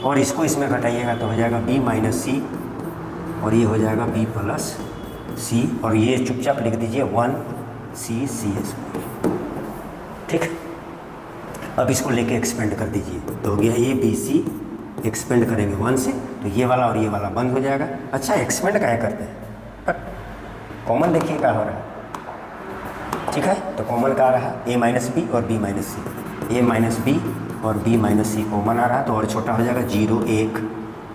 S1: और इसको इसमें घटाइएगा तो हो जाएगा B माइनस C, और ये हो जाएगा B प्लस C, और ये चुपचाप लिख दीजिए 1 C स्क्वायर, ठीक। अब इसको लेके एक्सपेंड कर दीजिए, तो हो गया ABC, एक्सपेंड करेंगे 1 से, तो ये वाला और ये वाला बंद हो जाएगा। अच्छा, एक्सपेंड क्या करते हैं, कॉमन देखिए क्या हो रहा है, ठीक है। तो कॉमन क्या आ रहा है, A माइनस B और B minus C, A minus B और B माइनस C कॉमन आ रहा है, तो और छोटा हो जाएगा 0 1,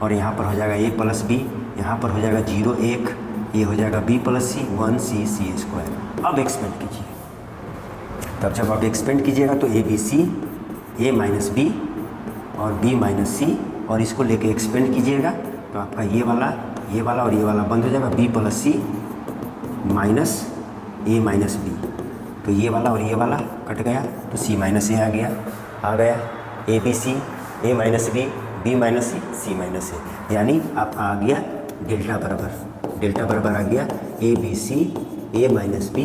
S1: और यहाँ पर हो जाएगा A प्लस B, यहाँ पर हो जाएगा 0 1, ये हो जाएगा B plus C 1 C square. अब एक्सपेंड कीजिए, तब जब आप एक्सपेंड कीजिएगा तो ABC A माइनस B और B माइनस C, और इसको लेके एक्सपेंड कीजिएगा तो आपका ये वाला और ये वाला बंद हो जाएगा, B plus C minus A minus B, तो ये वाला और ये वाला कट गया, तो C माइनस A आ गया ABC A minus B B minus C minus A, यानी आपका आ गया डेल्टा बराबर आ गया ABC A minus B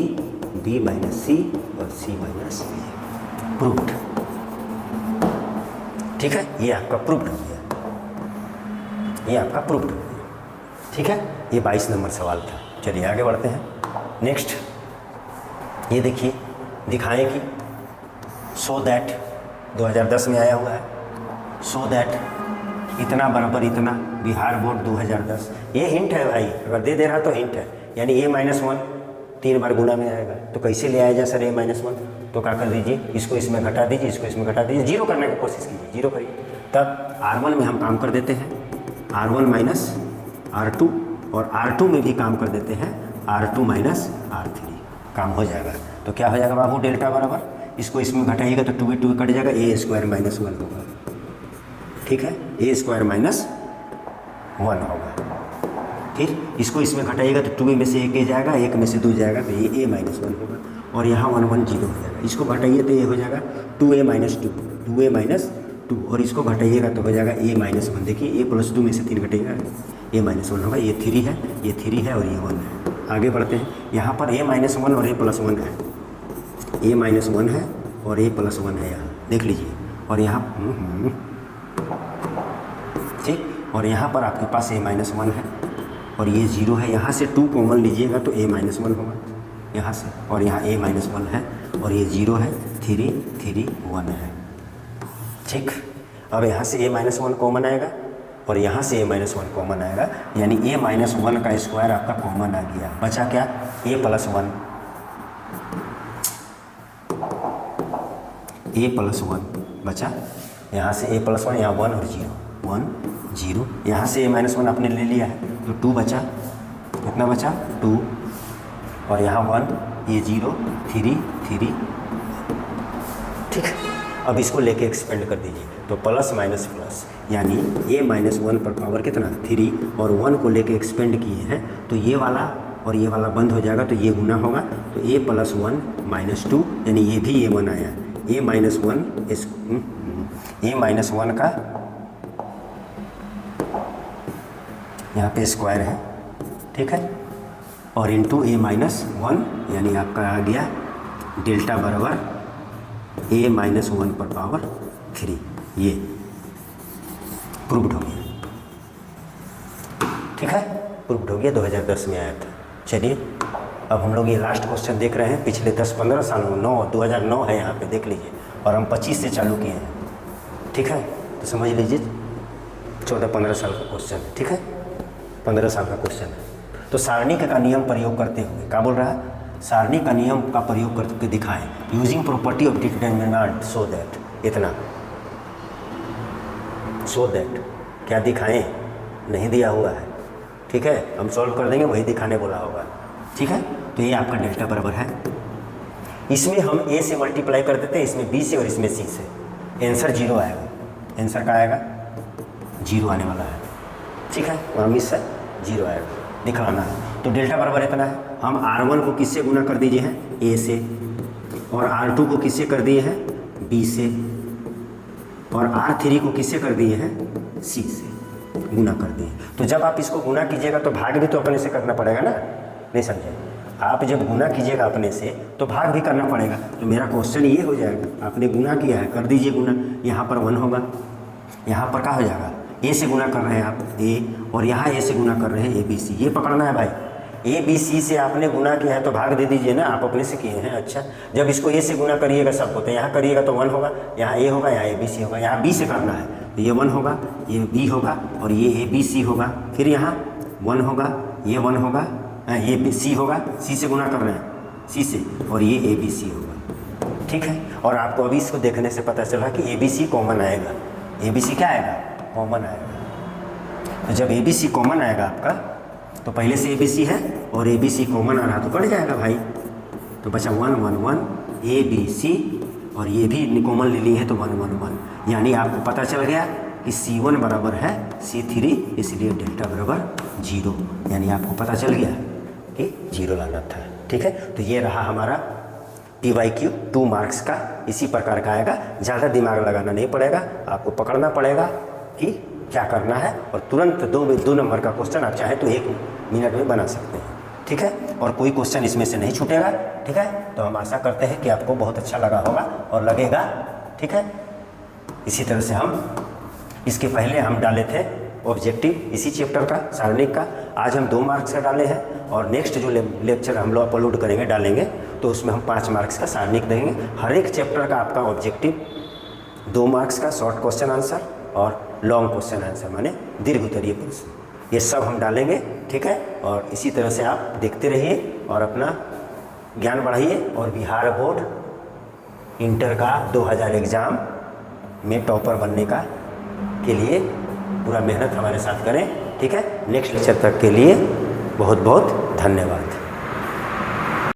S1: B minus C और C माइनस B, प्रूव्ड, ठीक है। ये आपका प्रूव्ड हो गया, ये आपका प्रूव्ड हो गया, ठीक है। ये 22 नंबर सवाल था। चलिए आगे बढ़ते हैं, नेक्स्ट ये देखिए, दिखाएं कि सो दैट 2010 में आया हुआ है, सो दैट इतना बराबर इतना, बिहार बोर्ड 2010, ये हिंट है भाई, अगर दे रहा तो हिंट है, यानी A-1 3 बार गुना में आएगा, तो कैसे ले आया जाए सर A-1, तो क्या कर दीजिए, इसको इसमें घटा दीजिए, इसको इसमें घटा दीजिए, 0 करने की कोशिश कीजिए, 0 करिए, तब R1 में हम काम कर देते हैं R1 माइनस R2, और R2 में भी काम कर देते हैं R2 माइनस R3, काम हो जाएगा। तो क्या हो जाएगा बाबू, डेल्टा बराबर, इसको इसमें घटाइएगा तो 2 कट जाएगा, A स्क्वायर माइनस 1 होगा, ठीक है, A स्क्वायर माइनस 1 होगा, ठीक। इसको इसमें घटाइएगा तो 2 में से 1 जाएगा, 1 में से 2 जाएगा, तो ये A माइनस 1 होगा, और यहाँ 1 1 0 हो जाएगा। इसको घटाइए तो ये हो जाएगा 2A माइनस 2, 2A माइनस 2, और इसको घटाइएगा तो हो जाएगा A माइनस 1, देखिए A प्लस 2 में से 3 घटेगा, A माइनस 1 होगा, ये 3 है, ये 3 है और ये 1 है। आगे बढ़ते हैं, यहाँ पर A माइनस 1 और A प्लस 1 है, A माइनस 1 है और A प्लस 1 है, यहाँ देख लीजिए, और यहाँ ठीक। और यहाँ पर आपके पास a-1 है और ये 0 है, यहाँ से 2 कॉमन लीजिएगा तो a-1 होगा यहाँ से, और यहाँ a-1 है और ये 0 है, 3 3 1 है, ठीक। अब यहाँ से a-1 कॉमन आएगा और यहाँ से a-1 कॉमन आएगा, यानी a-1 का स्क्वायर आपका कॉमन आ गया। बचा क्या? a+1, a+1 बचा। यहाँ से a+1, यहाँ 1 और 0, 1 0, यहाँ से a-1 आपने ले लिया है तो 2 बचा। कितना बचा? 2, और यहाँ 1, ये 0, 3 3, ठीक। अब इसको लेके एक्सपेंड कर दीजिए तो प्लस माइनस प्लस, यानी a-1 पर पावर कितना? 3, और 1 को लेके एक्सपेंड किए हैं तो ये वाला और ये वाला बंद हो जाएगा तो ये गुना होगा, तो a+1 -2, यानी ये भी a1 आया। a-1 का यहाँ पे स्क्वायर है, ठीक है, और इंटू a-1, यानी आपका आ गया डेल्टा बराबर a-1 पर पावर 3। ये प्रूव्ड हो गया, ठीक है, प्रूव्ड हो गया, 2010 में आया था। चलिए अब हम लोग ये लास्ट क्वेश्चन देख रहे हैं, पिछले 10-15 सालों में 2009 है यहाँ पे, देख लीजिए, और हम 25 से चालू किए हैं, ठीक है। तो समझ लीजिए 14-15 साल का क्वेश्चन है, ठीक है, 15 साल का क्वेश्चन है। तो सारणी का नियम प्रयोग करते हुए, क्या बोल रहा है? सारणी का नियम का प्रयोग करके दिखाएं, using property of determinant so that, इतना सो दैट, क्या दिखाएं? नहीं दिया हुआ है, ठीक है, हम सॉल्व कर देंगे, वही दिखाने बोला होगा, ठीक है। तो ये आपका डेल्टा बराबर है, इसमें हम a से मल्टीप्लाई कर देते हैं, इसमें b से और इसमें c से, आंसर 0 आएगा। आंसर का आएगा 0 आने वाला है, ठीक है, वहाँ मिस है, 0 आएगा, दिखाना है। तो डेल्टा बराबर इतना है। हम r1 को किससे गुना कर दीजिए हैं? a से, और r2 को किससे कर दिए हैं? b से, और r3 को किससे कर दिए हैं? c से गुना कर दिए। तो जब आप इसको गुना कीजिएगा तो भाग भी तो अपने से करना पड़ेगा ना, नहीं समझे? आप जब गुना कीजिएगा अपने से तो भाग भी करना पड़ेगा। तो मेरा क्वेश्चन ये हो जाएगा, आपने गुना किया है, कर दीजिए गुना, यहाँ पर 1 होगा, यहाँ पर क्या हो जाएगा? a से गुना कर रहे हैं आप a, और यहाँ a से गुना कर रहे हैं abc, ये पकड़ना है भाई। abc से आपने गुना किया है तो भाग दे दीजिए ना, आप अपने से किए हैं। अच्छा, जब इसको a से गुना करिएगा सबको, तो यहाँ करिएगा तो 1 होगा, यहाँ a होगा, यहाँ abc होगा, यहाँ b से करना है तो ये 1 होगा, ये b होगा, और ये abc होगा, फिर यहाँ 1 होगा, ये 1 होगा, ये c होगा, c से गुना कर रहे हैं c से, और ये abc होगा, ठीक है। और आपको अभी इसको देखने से पता चला कि abc कॉमन आएगा। abc क्या आएगा? कॉमन आएगा। तो जब abc कॉमन आएगा आपका, तो पहले से abc है और abc कॉमन आ रहा तो कट जाएगा भाई, तो बचा 1 1 1 abc, और ये भी कॉमन ले ली है तो 1 1 1, यानी आपको पता चल गया कि c1 बराबर है c3, इसलिए डेल्टा बराबर 0, यानी आपको पता चल गया कि 0 लाना था, ठीक है। तो ये रहा हमारा PYQ 2 मार्क्स का, इसी प्रकार का आएगा, ज़्यादा दिमाग लगाना नहीं पड़ेगा, आपको पकड़ना पड़ेगा कि क्या करना है, और तुरंत 2 नंबर का क्वेश्चन आप चाहे तो 1 मिनट में बना सकते हैं, ठीक है। और कोई क्वेश्चन इसमें से नहीं छूटेगा, ठीक है। तो हम आशा करते हैं कि आपको बहुत अच्छा लगा होगा और लगेगा, ठीक है। इसी तरह से हम इसके पहले हम डाले थे ऑब्जेक्टिव इसी चैप्टर का, सारणिक का, आज हम 2 मार्क्स का डाले हैं, और नेक्स्ट जो लेक्चर हम लोग अपलोड करेंगे, डालेंगे, तो उसमें हम 5 मार्क्स का सारणिक देंगे। हर एक चैप्टर का आपका ऑब्जेक्टिव 2 मार्क्स का, शॉर्ट क्वेश्चन आंसर और लॉन्ग क्वेश्चन आंसर, माने दीर्घ उत्तरीय प्रश्न, ये सब हम डालेंगे, ठीक है। और इसी तरह से आप देखते रहिए और अपना ज्ञान बढ़ाइए, और बिहार बोर्ड इंटर का 2000 एग्ज़ाम में टॉपर बनने का के लिए पूरा मेहनत हमारे साथ करें, ठीक है। नेक्स्ट लेक्चर तक के लिए बहुत बहुत धन्यवाद।